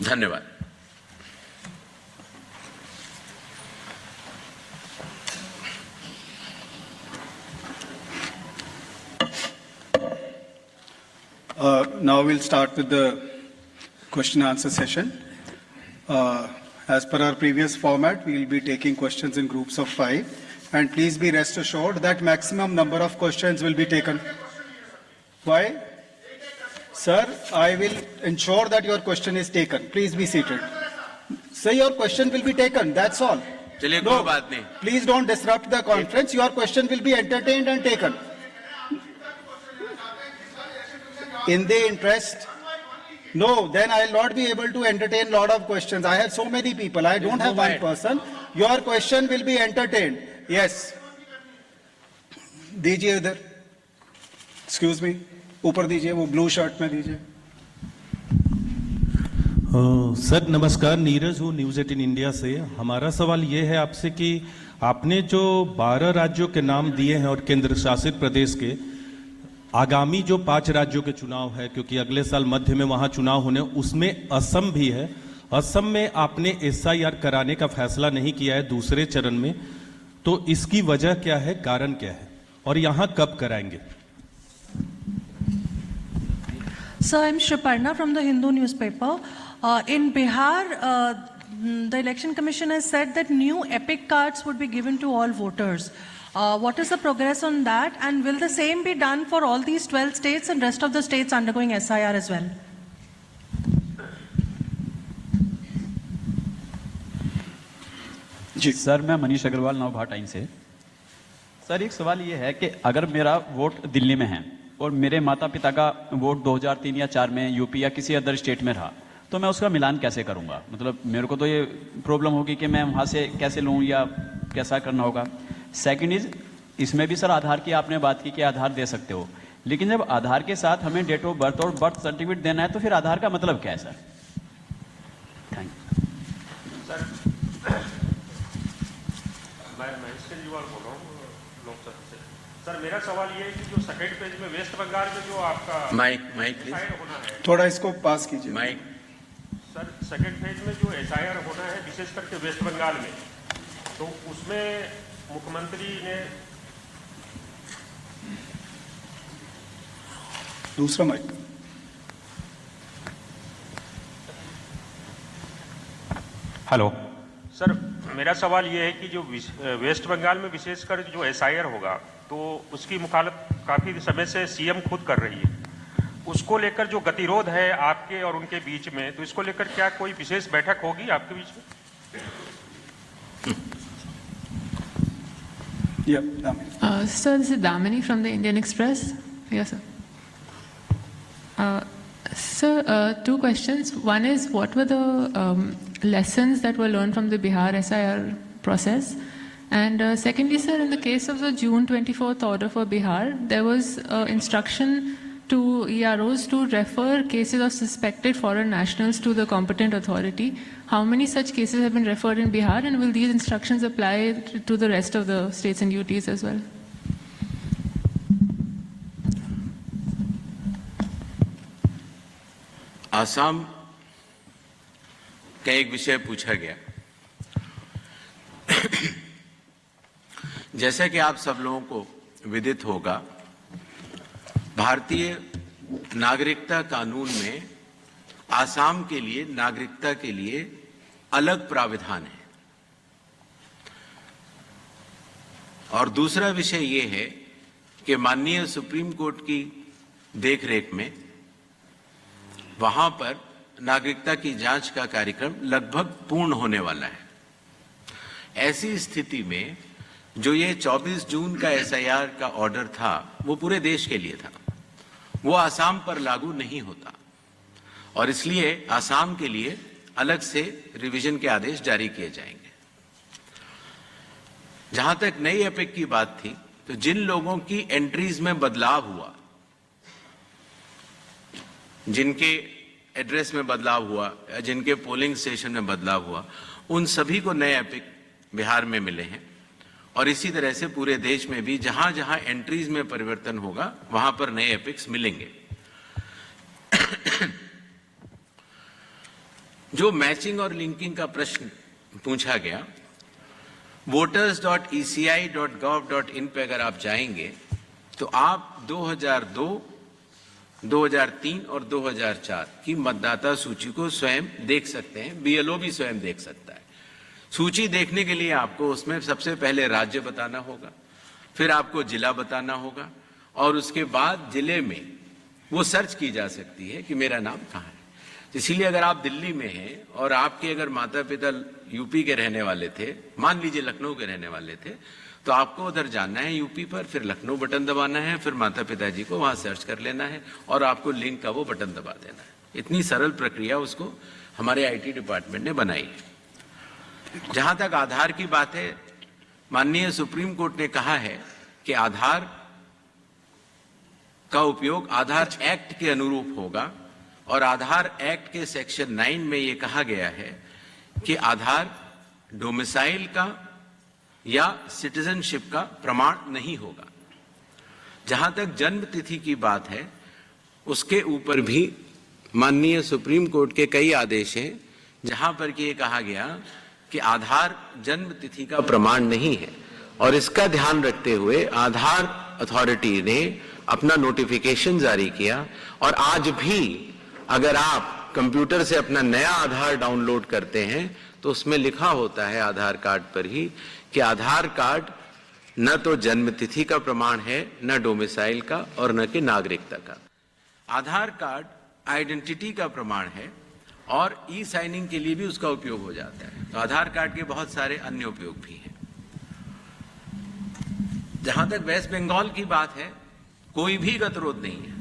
धन्यवाद। Now we'll start with the question and answer session. As per our previous format, we will be taking questions in groups of 5, and please be rest assured that maximum number of questions will be taken. Why? Sir, I will ensure that your question is taken. Please be seated. Sir, your question will be taken. That's all. चलिए कोई बात नहीं। Please don't disrupt the conference. Your question will be entertained and taken. In the interest, no, then I will not be able to entertain lot of questions. I have so many people. I don't have one person. Your question will be entertained. Yes. दीजिए इधर. Excuse me. ऊपर दीजिए, वो blue shirt में दीजिए. Sir नमस्कार, नीरज हूँ news 18 India से। हमारा सवाल ये है आपसे कि आपने जो 12 राज्यों के नाम दिए हैं और केंद्र शासित प्रदेश के, आगामी जो 5 राज्यों के चुनाव है, क्योंकि अगले साल मध्य में वहां चुनाव होने, उसमें असम भी है। असम में आपने SIR कराने का फैसला नहीं किया है दूसरे चरण में, तो इसकी वजह क्या है, कारण क्या है और यहां कब कराएंगे? Sir, I'm Shriparna from the Hindu newspaper. In Bihar, the Election Commission has said that new EPIC cards would be given to all voters. What is the progress on that, and will the same be done for all these 12 states and rest of the states undergoing SIR as well? Ji sir, मैं Manish Agarwal Navbharat times से। Sir, एक सवाल ये है कि अगर मेरा vote Delhi में है और मेरे माता पिता का वोट 2003 या 4 में यूपी या किसी अदर स्टेट में रहा, तो मैं उसका मिलान कैसे करूंगा? मतलब मेरे को तो ये प्रॉब्लम होगी कि मैं वहां से कैसे लूं या कैसा करना होगा। सेकंड इज, इसमें भी सर आधार की आपने बात की कि आधार दे सकते हो, लेकिन जब आधार के साथ हमें डेट ऑफ बर्थ और बर्थ सर्टिफिकेट देना है तो फिर आधार का मतलब क्या है सर? Thank you sir. मैं महेश केजरीवाल बोल रहा हूँ लोकसभा से। सर, मेरा सवाल ये है कि जो सेकेंड पेज में वेस्ट बंगाल में जो आपका माइक प्लीज, होना है, थोड़ा इसको पास कीजिए माइक। सर, सेकेंड पेज में जो SIR होना है विशेष करके वेस्ट बंगाल में, तो उसमें मुख्यमंत्री ने दूसरा माइक। हेलो सर, मेरा सवाल ये है कि जो वेस्ट बंगाल में विशेषकर जो SIR होगा, तो उसकी मुखालत काफी समय से CM खुद कर रही है। उसको लेकर जो गतिरोध है आपके और उनके बीच में, तो इसको लेकर क्या कोई विशेष बैठक होगी आपके बीच में? Sir, this is Damini from the Indian Express. Yes, sir. Sir, 2 questions. One is, what were the lessons that were learned from the Bihar SIR process? And secondly, sir, in the case of the June 24th order for Bihar, there was instruction to EROs to refer cases of suspected foreign nationals to the competent authority. How many such cases have been referred in Bihar, and will these instructions apply to the rest of the states and UTs as well? Assam का एक विषय पूछा गया। जैसा कि आप सब लोगों को विदित होगा, भारतीय नागरिकता कानून में आसाम के लिए नागरिकता के लिए अलग प्राविधान है। और दूसरा विषय ये है कि माननीय सुप्रीम कोर्ट की देखरेख में वहां पर नागरिकता की जांच का कार्यक्रम लगभग पूर्ण होने वाला है। ऐसी स्थिति में जो ये 24 जून का SIR का ऑर्डर था, वो पूरे देश के लिए था, वो आसाम पर लागू नहीं होता, और इसलिए आसाम के लिए अलग से रिवीजन के आदेश जारी किए जाएंगे। जहां तक नई एपिक की बात थी, तो जिन लोगों की एंट्रीज में बदलाव हुआ, जिनके एड्रेस में बदलाव हुआ या जिनके पोलिंग स्टेशन में बदलाव हुआ, उन सभी को नए एपिक बिहार में मिले हैं। और इसी तरह से पूरे देश में भी जहां जहां एंट्रीज में परिवर्तन होगा वहां पर नए एपिक्स मिलेंगे। जो मैचिंग और लिंकिंग का प्रश्न पूछा गया, voters.eci.gov.in पे अगर आप जाएंगे तो आप 2002, 2003 और 2004 की मतदाता सूची को स्वयं देख सकते हैं। BLO भी स्वयं देख सकता है। सूची देखने के लिए आपको उसमें सबसे पहले राज्य बताना होगा, फिर आपको जिला बताना होगा, और उसके बाद जिले में वो सर्च की जा सकती है कि मेरा नाम कहाँ है। इसीलिए अगर आप दिल्ली में हैं और आपके अगर माता पिता यूपी के रहने वाले थे, मान लीजिए लखनऊ के रहने वाले थे, तो आपको उधर जाना है यूपी पर, फिर लखनऊ बटन दबाना है, फिर माता पिताजी को वहां सर्च कर लेना है और आपको लिंक का वो बटन दबा देना है। इतनी सरल प्रक्रिया उसको हमारे IT डिपार्टमेंट ने बनाई है। जहां तक आधार की बात है, माननीय सुप्रीम कोर्ट ने कहा है कि आधार का उपयोग आधार एक्ट के अनुरूप होगा, और आधार एक्ट के सेक्शन 9 में ये कहा गया है कि आधार डोमिसाइल का या सिटीजनशिप का प्रमाण नहीं होगा। जहां तक जन्म तिथि की बात है, उसके ऊपर भी माननीय सुप्रीम कोर्ट के कई आदेश हैं जहां पर कि ये कहा गया कि आधार जन्म तिथि का प्रमाण नहीं है, और इसका ध्यान रखते हुए आधार अथॉरिटी ने अपना नोटिफिकेशन जारी किया। और आज भी अगर आप कंप्यूटर से अपना नया आधार डाउनलोड करते हैं तो उसमें लिखा होता है आधार कार्ड पर ही कि आधार कार्ड न तो जन्म तिथि का प्रमाण है, न डोमिसाइल का, और न कि नागरिकता का। आधार कार्ड आइडेंटिटी का प्रमाण है और ई-साइनिंग के लिए भी उसका उपयोग हो जाता है। तो आधार कार्ड के बहुत सारे अन्य उपयोग भी हैं। जहां तक वेस्ट बंगाल की बात है, कोई भी गतिरोध नहीं है।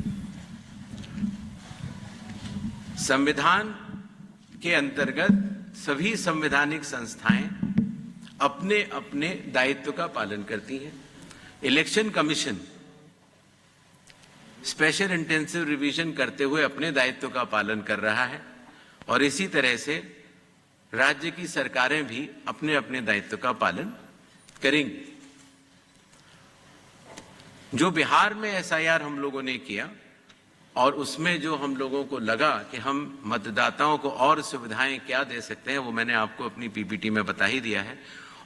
संविधान के अंतर्गत सभी संवैधानिक संस्थाएं अपने अपने दायित्व का पालन करती हैं। Election commission special intensive revision करते हुए अपने दायित्व का पालन कर रहा है, और इसी तरह से राज्य की सरकारें भी अपने अपने दायित्व का पालन करेंगी। जो बिहार में SIR हम लोगों ने किया, और उसमें जो हम लोगों को लगा कि हम मतदाताओं को और सुविधाएं क्या दे सकते हैं, वो मैंने आपको अपनी PPT में बता ही दिया है।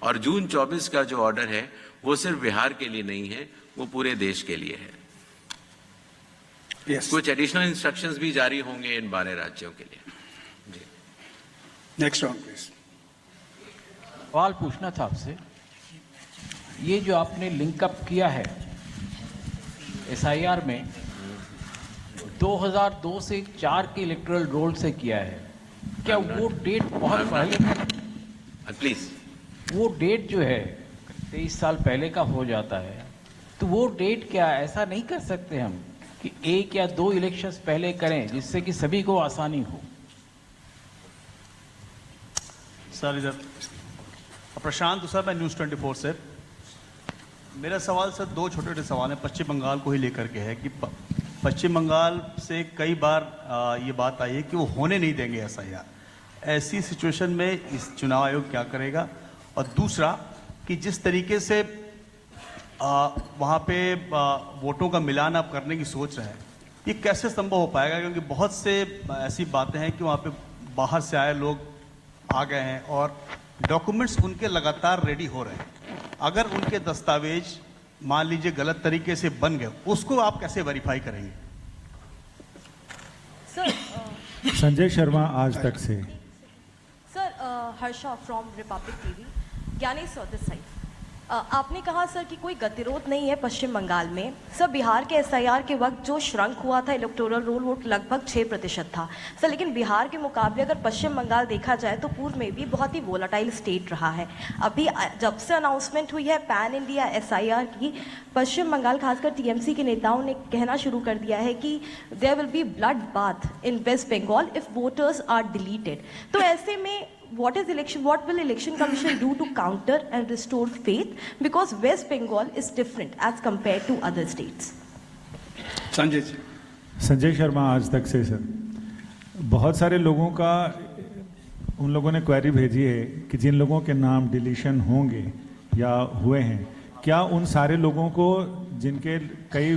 और जून 24 का जो ऑर्डर है वो सिर्फ बिहार के लिए नहीं है, वो पूरे देश के लिए है। Yes. कुछ एडिशनल इंस्ट्रक्शंस भी जारी होंगे इन 12 राज्यों के लिए। जी। Next round please. सवाल पूछना था आपसे, ये जो आपने लिंकअप किया है SIR में 2002 से 4 के इलेक्टोरल रोल से किया है, क्या वो डेट बहुत पहले, प्लीज, वो डेट जो है 23 साल पहले का हो जाता है, तो वो डेट क्या ऐसा नहीं कर सकते हम कि 1 या 2 इलेक्शंस पहले करें जिससे कि सभी को आसानी हो? सर इधर प्रशांत सर, मैं न्यूज़ 24 से। मेरा सवाल सर 2 छोटे छोटे सवाल हैं, पश्चिम बंगाल को ही लेकर के है कि पश्चिम बंगाल से कई बार ये बात आई है कि वो होने नहीं देंगे SIR। ऐसी सिचुएशन में इस चुनाव आयोग क्या करेगा? और दूसरा कि जिस तरीके से वहाँ पे वोटों का मिलान आप करने की सोच रहे हैं, ये कैसे संभव हो पाएगा? क्योंकि बहुत से ऐसी बातें हैं कि वहाँ पे बाहर से आए लोग आ गए हैं और डॉक्यूमेंट्स उनके लगातार रेडी हो रहे हैं। अगर उनके दस्तावेज मान लीजिए गलत तरीके से बन गए, उसको आप कैसे वेरीफाई करेंगे? सर संजय शर्मा, आज तक से। Sir, Harsha from Republic TV, Gyanesh this side. आपने कहा सर कि कोई गतिरोध नहीं है पश्चिम बंगाल में। सर बिहार के एसआईआर के वक्त जो श्रंक हुआ था इलेक्टोरल रोल वो लगभग 6% था सर, लेकिन बिहार के मुकाबले अगर पश्चिम बंगाल देखा जाए तो पूर्व में भी बहुत ही वोलाटाइल स्टेट रहा है। अभी जब से अनाउंसमेंट हुई है पैन इंडिया एसआईआर की, पश्चिम बंगाल खासकर टीएमसी के नेताओं ने कहना शुरू कर दिया है कि there will be blood bath in West Bengal if voters are deleted. तो ऐसे में what will election commission do to counter and restore faith, because West Bengal is different as compared to other states? Sanjay ji. Sanjay Sharma Aaj Tak से। Sir बहुत सारे लोगों का उन लोगों ने क्वेरी भेजी है कि जिन लोगों के नाम डिलीशन होंगे या हुए हैं, क्या उन सारे लोगों को जिनके कई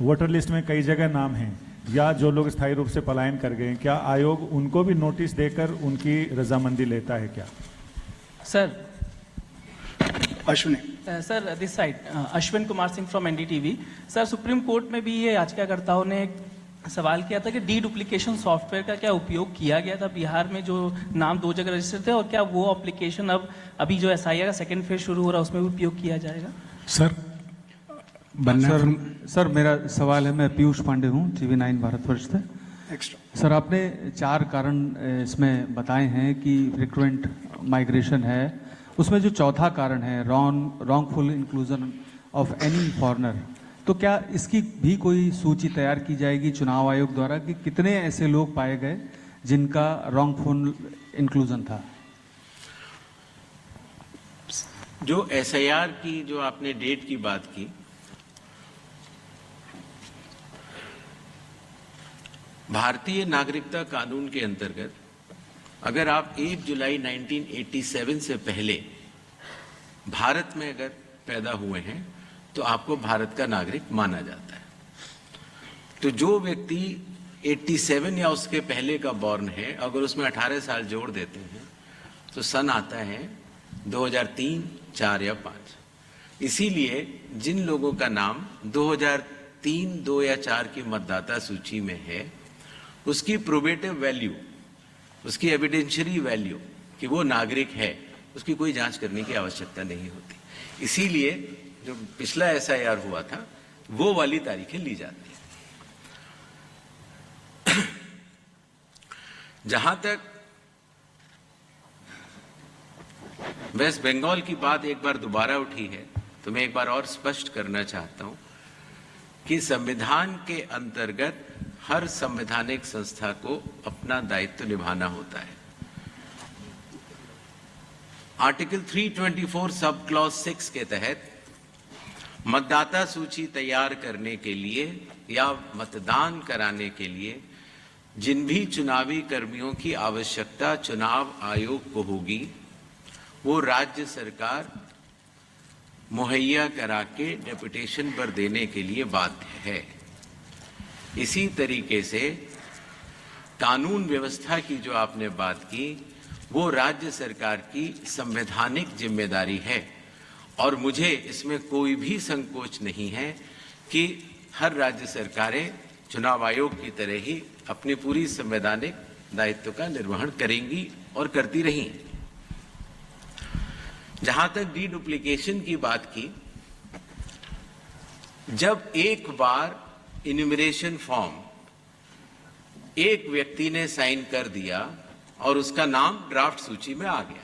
वोटर लिस्ट में कई जगह नाम हैं या जो लोग स्थायी रूप से पलायन कर गए, क्या आयोग उनको भी नोटिस देकर उनकी रजामंदी लेता है क्या? Sir Ashwini. Sir this side Ashwin Kumar Singh from NDTV. Sir supreme court में भी ये याचिकाकर्ताओं ने सवाल किया था कि डी डुप्लीकेशन सॉफ्टवेयर का क्या उपयोग किया गया था बिहार में जो नाम 2 जगह रजिस्टर थे, और क्या वो एप्लीकेशन अब अभी जो एसआईआर का सेकेंड फेज शुरू हो रहा है उसमें भी उपयोग किया जाएगा? सर मेरा सवाल है, मैं पीयूष पांडे हूँ, TV9 भारतवर्ष से। सर आपने 4 कारण इसमें बताए हैं कि रिक्रूटमेंट माइग्रेशन है, उसमें जो चौथा कारण है wrongful inclusion of any foreigner, तो क्या इसकी भी कोई सूची तैयार की जाएगी चुनाव आयोग द्वारा कि कितने ऐसे लोग पाए गए जिनका रॉन्गफुल इंक्लूजन था? जो एसआईआर की जो आपने डेट की बात की, भारतीय नागरिकता कानून के अंतर्गत अगर आप 1 जुलाई 1987 से पहले भारत में अगर पैदा हुए हैं तो आपको भारत का नागरिक माना जाता है। तो जो व्यक्ति 87 या उसके पहले का बॉर्न है, अगर उसमें 18 साल जोड़ देते हैं तो सन आता है 2003, 4 या 5। इसीलिए जिन लोगों का नाम 2003, 2 या 4 की मतदाता सूची में है, उसकी प्रोबेटिव वैल्यू, उसकी एविडेंशियरी वैल्यू कि वो नागरिक है, उसकी कोई जांच करने की आवश्यकता नहीं होती। इसीलिए जो पिछला एसआईआर हुआ था वो वाली तारीखें ली जाती है। जहां तक वेस्ट बंगाल की बात एक बार दोबारा उठी है, तो मैं एक बार और स्पष्ट करना चाहता हूं कि संविधान के अंतर्गत हर संवैधानिक संस्था को अपना दायित्व निभाना होता है। आर्टिकल 324 सब क्लॉज 6 के तहत मतदाता सूची तैयार करने के लिए या मतदान कराने के लिए जिन भी चुनावी कर्मियों की आवश्यकता चुनाव आयोग को होगी, वो राज्य सरकार मुहैया करा के डेपुटेशन पर देने के लिए बाध्य है। इसी तरीके से कानून व्यवस्था की जो आपने बात की, वो राज्य सरकार की संवैधानिक जिम्मेदारी है, और मुझे इसमें कोई भी संकोच नहीं है कि हर राज्य सरकारें चुनाव आयोग की तरह ही अपनी पूरी संवैधानिक दायित्व का निर्वहन करेंगी और करती रही। जहां तक डी डुप्लीकेशन की बात की, जब एक बार इन्यूमरेशन फॉर्म एक व्यक्ति ने साइन कर दिया और उसका नाम ड्राफ्ट सूची में आ गया,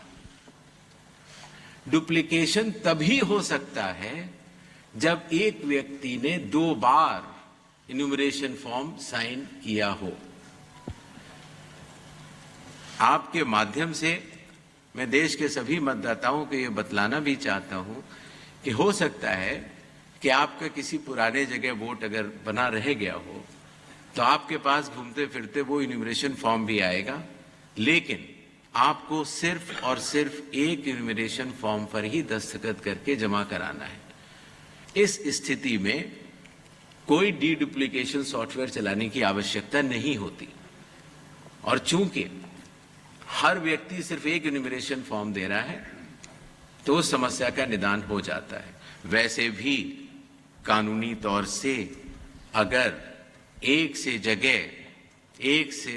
डुप्लीकेशन तभी हो सकता है जब एक व्यक्ति ने 2 बार इन्यूमरेशन फॉर्म साइन किया हो। आपके माध्यम से मैं देश के सभी मतदाताओं को यह बतलाना भी चाहता हूं कि हो सकता है कि आपका किसी पुराने जगह वोट अगर बना रह गया हो तो आपके पास घूमते फिरते वो इन्यूमरेशन फॉर्म भी आएगा, लेकिन आपको सिर्फ और सिर्फ एक इन्यूमरेशन फॉर्म पर ही दस्तखत करके जमा कराना है। इस स्थिति में कोई डी डुप्लीकेशन सॉफ्टवेयर चलाने की आवश्यकता नहीं होती, और चूंकि हर व्यक्ति सिर्फ एक इन्यूमरेशन फॉर्म दे रहा है तो उस समस्या का निदान हो जाता है। वैसे भी कानूनी तौर से अगर एक से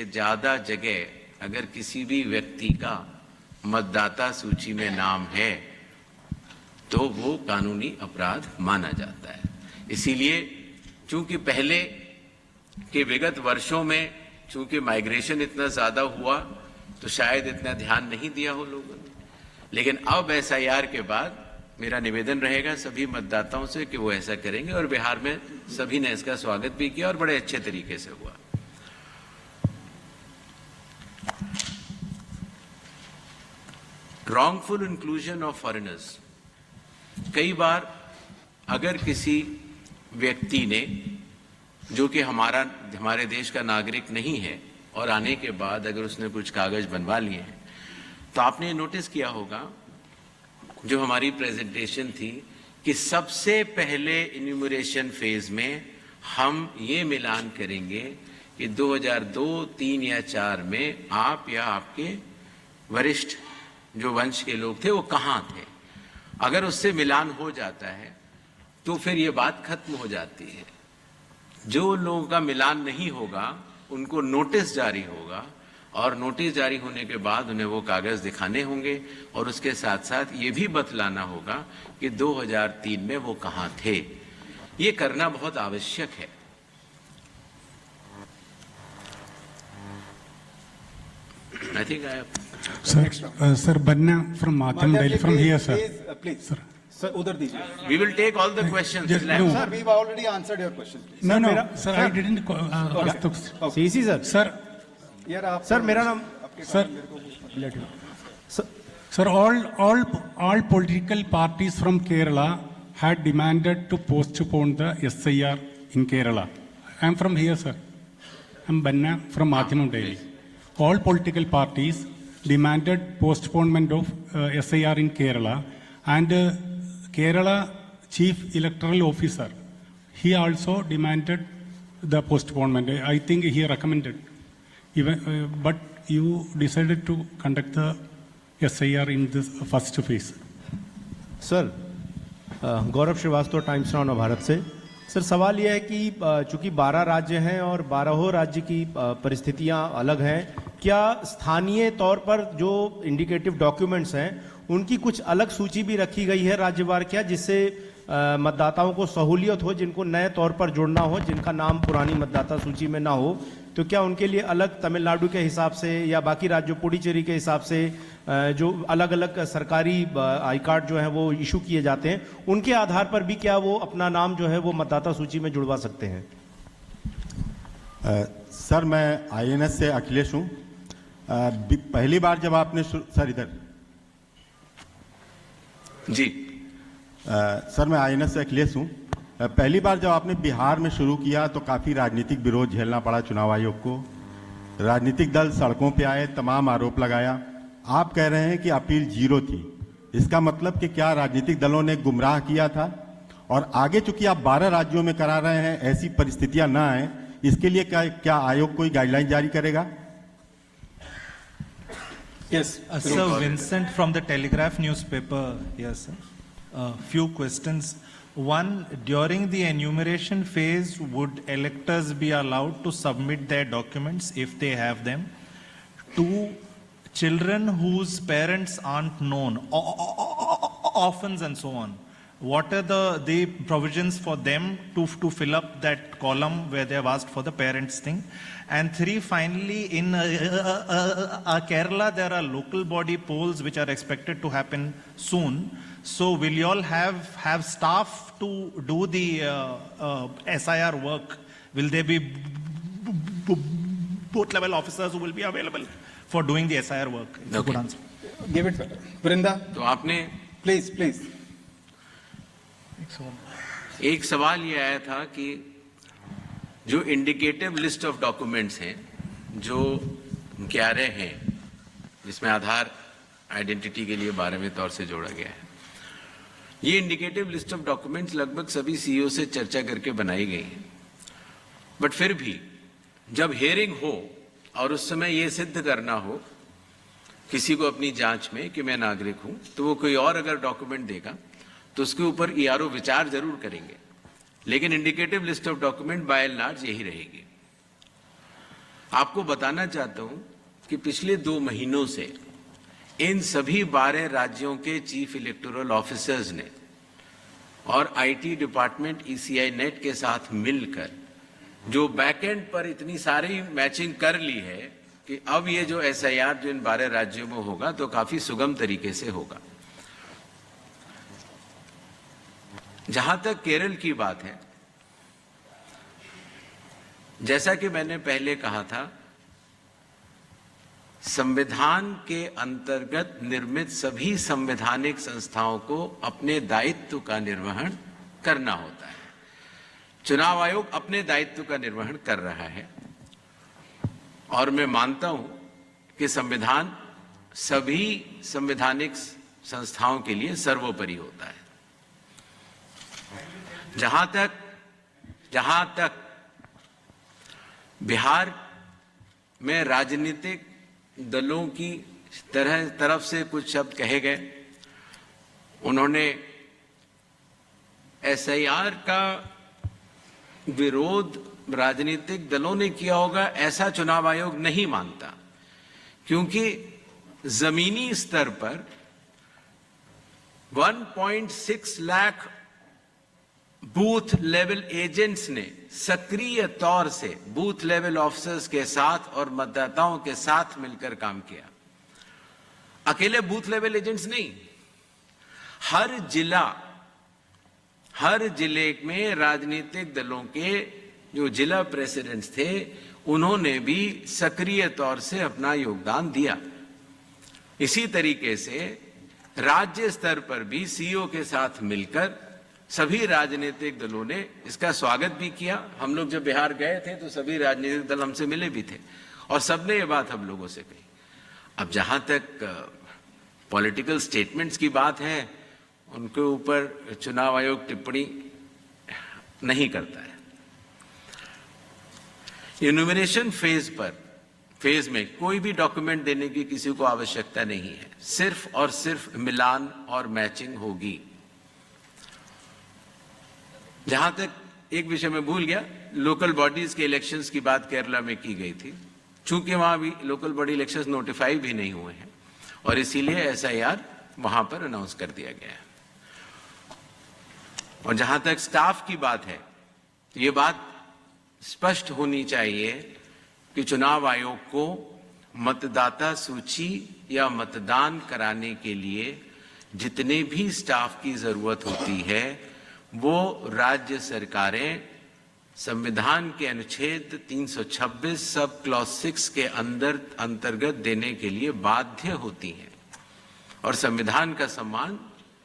ज्यादा जगह अगर किसी भी व्यक्ति का मतदाता सूची में नाम है तो वो कानूनी अपराध माना जाता है। इसीलिए चूंकि पहले के विगत वर्षों में चूंकि माइग्रेशन इतना ज्यादा हुआ तो शायद इतना ध्यान नहीं दिया हो लोगों ने, लेकिन अब एसआईआर के बाद मेरा निवेदन रहेगा सभी मतदाताओं से कि वो ऐसा करेंगे, और बिहार में सभी ने इसका स्वागत भी किया और बड़े अच्छे तरीके से हुआ। रॉन्गफुल इंक्लूजन ऑफ फॉरेनर्स, कई बार अगर किसी व्यक्ति ने जो कि हमारे देश का नागरिक नहीं है और आने के बाद अगर उसने कुछ कागज बनवा लिए हैं, तो आपने नोटिस किया होगा जो हमारी प्रेजेंटेशन थी कि सबसे पहले इन्यूमरेशन फेज में हम ये मिलान करेंगे कि 2002, 3 या 4 में आप या आपके वरिष्ठ जो वंश के लोग थे वो कहाँ थे। अगर उससे मिलान हो जाता है तो फिर ये बात खत्म हो जाती है। जो लोगों का मिलान नहीं होगा उनको नोटिस जारी होगा, और नोटिस जारी होने के बाद उन्हें वो कागज दिखाने होंगे, और उसके साथ साथ ये भी बतलाना होगा कि 2003 में वो कहाँ थे। ये करना बहुत आवश्यक है। I think I have... Sir, Banna from Matham, Delhi, from here, sir. Please, Sir. Sir, udhar dijiye. We will take all the questions. Just Relax. no. Sir, we've already answered your question. Please. No, no, sir, I didn't ask the... CC sir Sir, यार आप sir मेरा नाम sir, all political parties from Kerala had demanded to postpone the SIR in Kerala. I am from here, sir. I am Banna from Matham, Delhi. All political parties demanded postponement of SIR in Kerala, and Kerala Chief Electoral Officer, he also demanded the postponement. I think he recommended. Even, but you decided to conduct the SIR in this first phase. Sir Gaurav Shrivastava, Times Now Bharat से। Sir सवाल यह है कि चूंकि 12 राज्य हैं और 12 राज्य की परिस्थितियां अलग हैं, क्या स्थानीय तौर पर जो इंडिकेटिव डॉक्यूमेंट्स हैं उनकी कुछ अलग सूची भी रखी गई है राज्यवार क्या, जिससे मतदाताओं को सहूलियत हो, जिनको नए तौर पर जुड़ना हो, जिनका नाम पुरानी मतदाता सूची में ना हो, तो क्या उनके लिए अलग तमिलनाडु के हिसाब से या बाकी राज्यों पुडुचेरी के हिसाब से जो अलग अलग सरकारी आई कार्ड जो है वो इशू किए जाते हैं, उनके आधार पर भी क्या वो अपना नाम जो है वो मतदाता सूची में जुड़वा सकते हैं? सर मैं INS से अखिलेश हूँ। पहली बार जब आपने सर इधर जी सर मैं INS से अखिलेश हूँ। पहली बार जब आपने बिहार में शुरू किया तो काफ़ी राजनीतिक विरोध झेलना पड़ा चुनाव आयोग को। राजनीतिक दल सड़कों पे आए, तमाम आरोप लगाया। आप कह रहे हैं कि अपील 0 थी, इसका मतलब कि क्या राजनीतिक दलों ने गुमराह किया था? और आगे चूंकि आप 12 राज्यों में करा रहे हैं, ऐसी परिस्थितियां ना आए, इसके लिए क्या आयोग कोई गाइडलाइन जारी करेगा? Yes, Sir Vincent from the Telegraph newspaper. Yes, sir. Few questions. One, during the enumeration phase, would electors be allowed to submit their documents if they have them? Two, children whose parents aren't known, orphans and so on, what are the provisions for them to fill up that column where they have asked for the parents thing? And three, finally, in Kerala, there are local body polls which are expected to happen soon. So will you all have staff to do the SIR work? Will there be both level officers who will be available for doing the SIR work? Okay. Good answer. Give it, Vrinda. तो आपने Please. एक सवाल ये आया था कि जो indicative list of documents हैं जो 11 हैं, जिसमें आधार आइडेंटिटी के लिए 12वें तौर से जोड़ा गया है, ये इंडिकेटिव लिस्ट ऑफ डॉक्यूमेंट्स लगभग सभी सीईओ से चर्चा करके बनाई गई हैं। बट फिर भी जब हियरिंग हो और उस समय ये सिद्ध करना हो किसी को अपनी जांच में कि मैं नागरिक हूं, तो वो कोई और अगर डॉक्यूमेंट देगा तो उसके ऊपर ईआरओ विचार जरूर करेंगे, लेकिन indicative list of document bye and large यही रहेगी। आपको बताना चाहता हूं कि पिछले 2 महीनों से इन सभी 12 राज्यों के चीफ इलेक्टोरल ऑफिसर्स ने और आईटी डिपार्टमेंट ईसीआई नेट के साथ मिलकर जो बैकएंड पर इतनी सारी मैचिंग कर ली है कि अब ये जो एसआईआर जो इन 12 राज्यों में होगा तो काफी सुगम तरीके से होगा। जहां तक केरल की बात है, जैसा कि मैंने पहले कहा था, संविधान के अंतर्गत निर्मित सभी संवैधानिक संस्थाओं को अपने दायित्व का निर्वहन करना होता है। चुनाव आयोग अपने दायित्व का निर्वहन कर रहा है और मैं मानता हूं कि संविधान सभी संवैधानिक संस्थाओं के लिए सर्वोपरि होता है। जहां तक बिहार में राजनीतिक दलों की तरफ से कुछ शब्द कहे गए, उन्होंने एसआईआर का विरोध राजनीतिक दलों ने किया होगा, ऐसा चुनाव आयोग नहीं मानता, क्योंकि जमीनी स्तर पर 1.6 लाख बूथ लेवल एजेंट्स ने सक्रिय तौर से बूथ लेवल ऑफिसर्स के साथ और मतदाताओं के साथ मिलकर काम किया। अकेले बूथ लेवल एजेंट्स नहीं, हर जिले में राजनीतिक दलों के जो जिला प्रेसिडेंट्स थे, उन्होंने भी सक्रिय तौर से अपना योगदान दिया। इसी तरीके से राज्य स्तर पर भी सीईओ के साथ मिलकर सभी राजनीतिक दलों ने इसका स्वागत भी किया। हम लोग जब बिहार गए थे तो सभी राजनीतिक दल हमसे मिले भी थे और सबने ये बात हम लोगों से कही। अब जहां तक पॉलिटिकल स्टेटमेंट्स की बात है, उनके ऊपर चुनाव आयोग टिप्पणी नहीं करता है। इन्यूमरेशन फेज में कोई भी डॉक्यूमेंट देने की किसी को आवश्यकता नहीं है, सिर्फ और सिर्फ मिलान और मैचिंग होगी। जहां तक एक विषय में भूल गया, लोकल बॉडीज के इलेक्शंस की बात केरला में की गई थी, चूंकि वहां भी लोकल बॉडी इलेक्शंस नोटिफाई भी नहीं हुए हैं और इसीलिए एसआईआर वहां पर अनाउंस कर दिया गया है। और जहां तक स्टाफ की बात है, तो ये बात स्पष्ट होनी चाहिए कि चुनाव आयोग को मतदाता सूची या मतदान कराने के लिए जितने भी स्टाफ की जरूरत होती है, वो राज्य सरकारें संविधान के अनुच्छेद 326 सब क्लॉज 6 के अंतर्गत देने के लिए बाध्य होती हैं और संविधान का सम्मान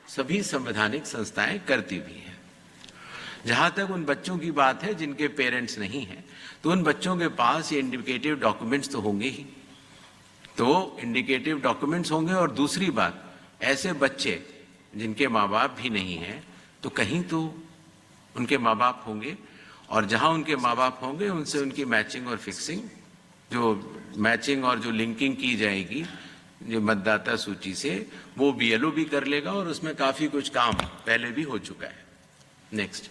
सभी संवैधानिक संस्थाएं करती भी हैं। जहां तक उन बच्चों की बात है जिनके पेरेंट्स नहीं हैं, तो उन बच्चों के पास ये इंडिकेटिव डॉक्यूमेंट्स तो होंगे ही, तो इंडिकेटिव डॉक्यूमेंट्स होंगे। और दूसरी बात, ऐसे बच्चे जिनके माँ बाप भी नहीं हैं, तो कहीं तो उनके माँ बाप होंगे और जहां उनके माँ बाप होंगे उनसे उनकी मैचिंग और फिक्सिंग, जो मैचिंग और जो लिंकिंग की जाएगी जो मतदाता सूची से, वो बीएलओ भी कर लेगा और उसमें काफी कुछ काम पहले भी हो चुका है। Next.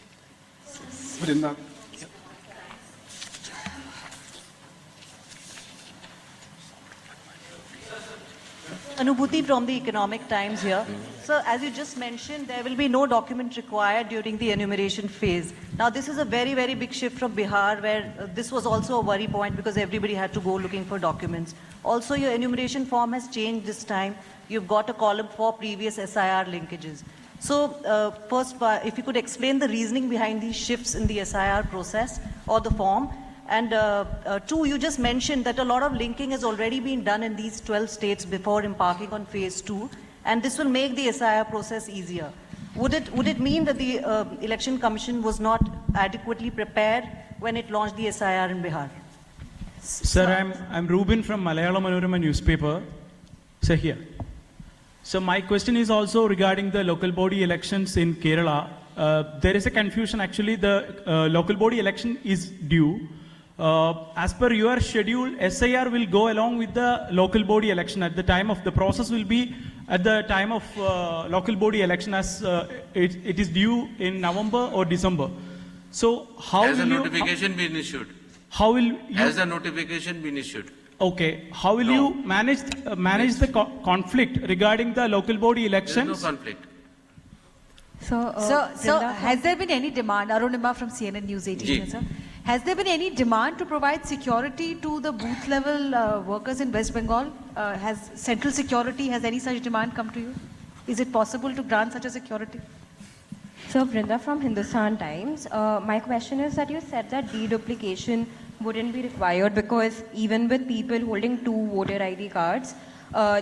Anubhuti from the Economic Times here. So as you just mentioned, there will be no document required during the enumeration phase. Now this is a very, very big shift from Bihar, where this was also a worry point because everybody had to go looking for documents. Also, your enumeration form has changed this time. You've got a column for previous SIR linkages. So first, if you could explain the reasoning behind these shifts in the SIR process or the form. And two, you just mentioned that a lot of linking has already been done in these 12 states before embarking on phase 2, and this will make the SIR process easier. Would it mean that the Election Commission was not adequately prepared when it launched the SIR in Bihar? Sir, I'm Ruben from Malayalam Manorama newspaper. Sir, here. So my question is also regarding the local body elections in Kerala. There is a confusion. Actually, the local body election is due. As per your schedule, SIR will go along with the local body election at the time of the process will be at the time of local body election, as it is due in November or December. So how has will the notification been issued? How will you, has the notification been issued? Okay, how will you manage the conflict regarding the local body elections? There is no conflict. Sir, has there been any demand, Arunima from CNN News 18 Ji. here, sir. Has there been any demand to provide security to the booth level workers in West Bengal? Has central security, has any such demand come to you? Is it possible to grant such a security? So, Vrinda from Hindustan Times. My question is that you said that deduplication wouldn't be required because even with people holding 2 voter ID cards,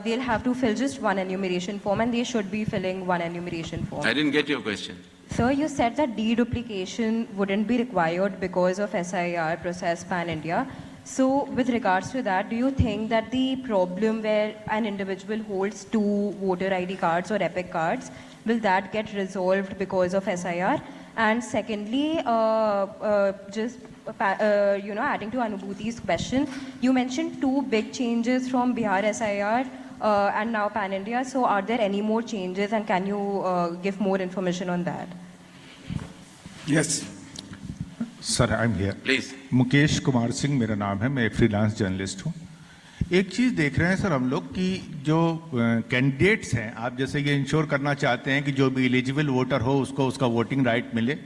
they'll have to fill just one enumeration form and they should be filling one enumeration form. I didn't get your question. Sir, you said that deduplication wouldn't be required because of SIR process pan-India. So, with regards to that, do you think that the problem where an individual holds 2 voter ID cards or EPIC cards, will that get resolved because of SIR? And secondly, adding to Anubhuti's question, you mentioned 2 big changes from Bihar SIR and now pan-India. So, are there any more changes and can you give more information on that? Yes. Sir I am here please. Mukesh Kumar Singh मेरा नाम है, मैं एक freelance journalist हूँ। एक चीज़ देख रहे हैं सर हम लोग कि जो कैंडिडेट्स हैं, आप जैसे ये इंश्योर करना चाहते हैं कि जो भी एलिजिबल वोटर हो उसको उसका वोटिंग राइट मिले,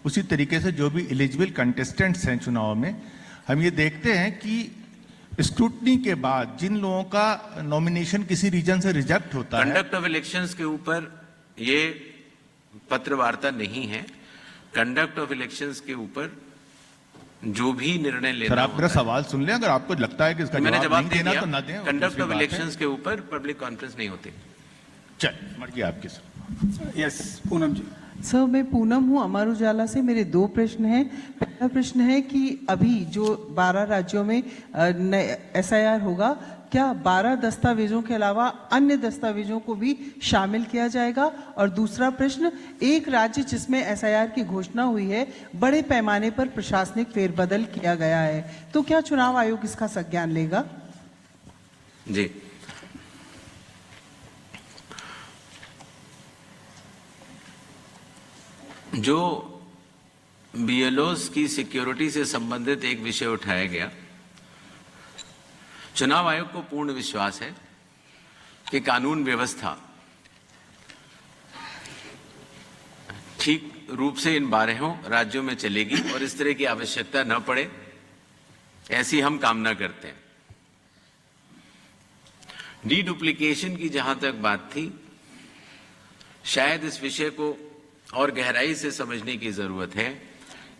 उसी तरीके से जो भी एलिजिबल कंटेस्टेंट्स हैं चुनाव में, हम ये देखते हैं कि स्क्रूटनी के बाद जिन लोगों का नॉमिनेशन किसी रीजन से रिजेक्ट होता है। कंडक्ट ऑफ इलेक्शंस के ऊपर ये पत्र वार्ता नहीं है। कंडक्ट ऑफ इलेक्शंस के ऊपर जो भी निर्णय लेना सर आप मेरा सवाल सुन लें, अगर आपको लगता है कि इसका जवाब नहीं देना तो ना दें। कंडक्ट ऑफ इलेक्शंस के ऊपर पब्लिक कॉन्फ्रेंस नहीं होती। चल मर्जी आपकी सर। यस पूनम जी। सर मैं पूनम हूँ अमर उजाला से। मेरे 2 प्रश्न हैं। पहला प्रश्न है कि अभी जो 12 राज्यों में SIR होगा, क्या 12 दस्तावेजों के अलावा अन्य दस्तावेजों को भी शामिल किया जाएगा? और दूसरा प्रश्न, एक राज्य जिसमें SIR की घोषणा हुई है, बड़े पैमाने पर प्रशासनिक फेरबदल किया गया है, तो क्या चुनाव आयोग इसका संज्ञान लेगा? जी, जो BLOs की सिक्योरिटी से संबंधित एक विषय उठाया गया, चुनाव आयोग को पूर्ण विश्वास है कि कानून व्यवस्था ठीक रूप से इन 12 राज्यों में चलेगी और इस तरह की आवश्यकता न पड़े, ऐसी हम कामना करते हैं। डीडुप्लीकेशन की जहां तक बात थी, शायद इस विषय को और गहराई से समझने की जरूरत है।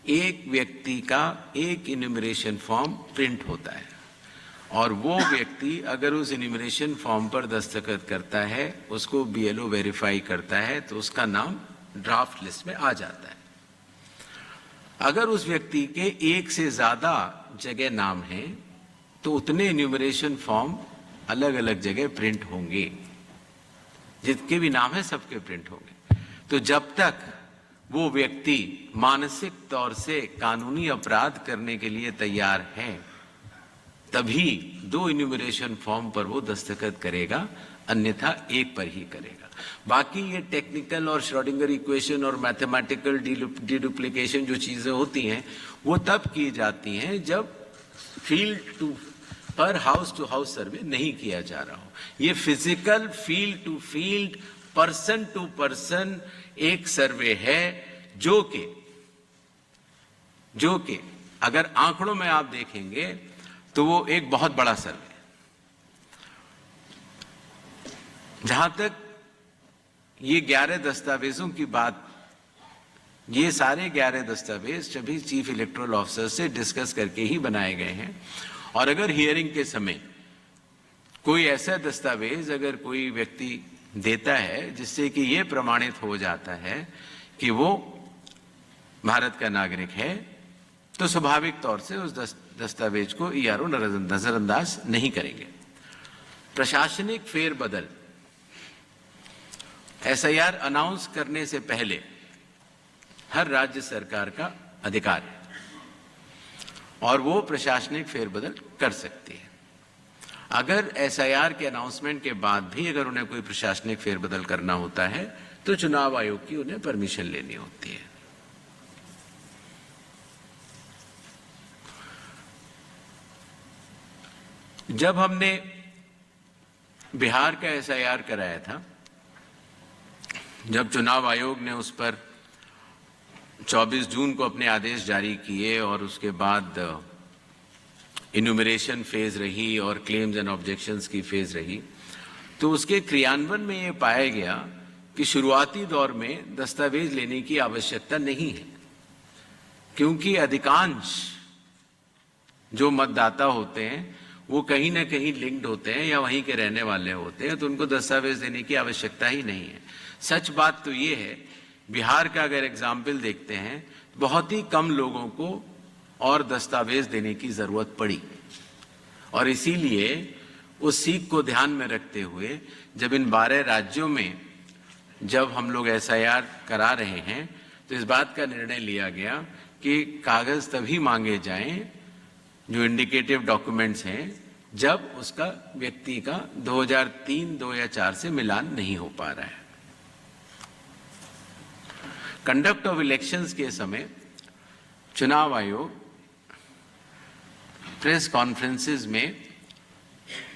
एक व्यक्ति का एक इन्यूमरेशन फॉर्म प्रिंट होता है और वो व्यक्ति अगर उस इन्यूमरेशन फॉर्म पर दस्तखत करता है, उसको BLO वेरीफाई करता है, तो उसका नाम ड्राफ्ट लिस्ट में आ जाता है। अगर उस व्यक्ति के एक से ज्यादा जगह नाम है तो उतने इन्यूमरेशन फॉर्म अलग अलग जगह प्रिंट होंगे। जितने भी नाम है सबके प्रिंट होंगे। तो जब तक वो व्यक्ति मानसिक तौर से कानूनी अपराध करने के लिए तैयार है, तभी 2 इन्यूमरेशन फॉर्म पर वो दस्तखत करेगा, अन्यथा एक पर ही करेगा। बाकी ये टेक्निकल और श्रोडिंगर इक्वेशन और मैथमेटिकल डीडुप्लीकेशन जो चीजें होती हैं, वो तब की जाती हैं जब फील्ड टू पर हाउस टू हाउस सर्वे नहीं किया जा रहा हो। ये physical field to field, person to person एक सर्वे है जो कि अगर आंकड़ों में आप देखेंगे तो वो एक बहुत बड़ा सर्वे है। जहां तक ये 11 दस्तावेजों की बात, ये सारे 11 दस्तावेज सभी चीफ इलेक्टोरल ऑफिसर से डिस्कस करके ही बनाए गए हैं। और अगर हियरिंग के समय कोई ऐसा दस्तावेज अगर कोई व्यक्ति देता है जिससे कि ये प्रमाणित हो जाता है कि वो भारत का नागरिक है, तो स्वाभाविक तौर से उस दस्तावेज को ERO नजरअंदाज नहीं करेंगे। प्रशासनिक फेरबदल SIR अनाउंस करने से पहले हर राज्य सरकार का अधिकार है और वो प्रशासनिक फेरबदल कर सकती है। अगर SIR के अनाउंसमेंट के बाद भी अगर उन्हें कोई प्रशासनिक फेरबदल करना होता है तो चुनाव आयोग की उन्हें परमिशन लेनी होती है। जब हमने बिहार का SIR कराया था जब चुनाव आयोग ने उस पर 24 जून को अपने आदेश जारी किए और उसके बाद इन्यूमरेशन फेज रही और क्लेम्स एंड ऑब्जेक्शंस की फेज रही, तो उसके क्रियान्वयन में ये पाया गया कि शुरुआती दौर में दस्तावेज लेने की आवश्यकता नहीं है, क्योंकि अधिकांश जो मतदाता होते हैं वो कहीं ना कहीं लिंक्ड होते हैं या वहीं के रहने वाले होते हैं, तो उनको दस्तावेज देने की आवश्यकता ही नहीं है। सच बात तो ये है, बिहार का अगर एग्जाम्पल देखते हैं, बहुत ही कम लोगों को और दस्तावेज देने की जरूरत पड़ी, और इसीलिए उस सीख को ध्यान में रखते हुए जब इन 12 राज्यों में जब हम लोग SIR करा रहे हैं, तो इस बात का निर्णय लिया गया कि कागज तभी मांगे जाएं जो इंडिकेटिव डॉक्यूमेंट्स हैं जब उसका व्यक्ति का 2003-2004 से मिलान नहीं हो पा रहा है। कंडक्ट ऑफ इलेक्शंस के समय चुनाव आयोग प्रेस कॉन्फ्रेंसेस में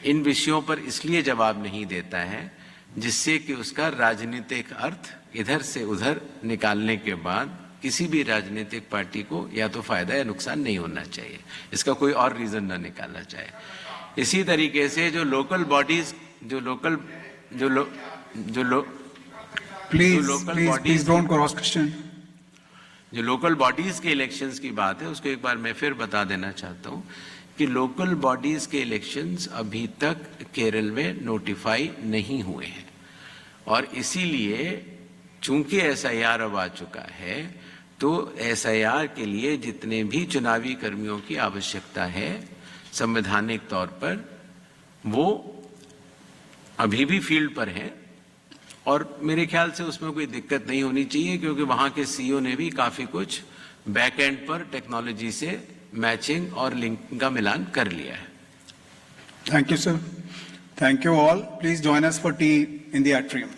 इन विषयों पर इसलिए जवाब नहीं देता है जिससे कि उसका राजनीतिक अर्थ इधर से उधर निकालने के बाद किसी भी राजनीतिक पार्टी को या तो फायदा या नुकसान नहीं होना चाहिए, इसका कोई और रीजन ना निकालना चाहिए। इसी तरीके से जो local bodies please don't cross question. जो लोकल बॉडीज के इलेक्शंस की बात है, उसको एक बार मैं फिर बता देना चाहता हूं कि लोकल बॉडीज के इलेक्शंस अभी तक केरल में नोटिफाई नहीं हुए हैं, और इसीलिए चूंकि SIR अब आ चुका है, तो SIR के लिए जितने भी चुनावी कर्मियों की आवश्यकता है संवैधानिक तौर पर, वो अभी भी फील्ड पर हैं, और मेरे ख्याल से उसमें कोई दिक्कत नहीं होनी चाहिए, क्योंकि वहाँ के CEO ने भी काफ़ी कुछ बैक एंड पर टेक्नोलॉजी से मैचिंग और लिंक का मिलान कर लिया है। Thank you sir. Thank you all. Please join us for T in the atrium.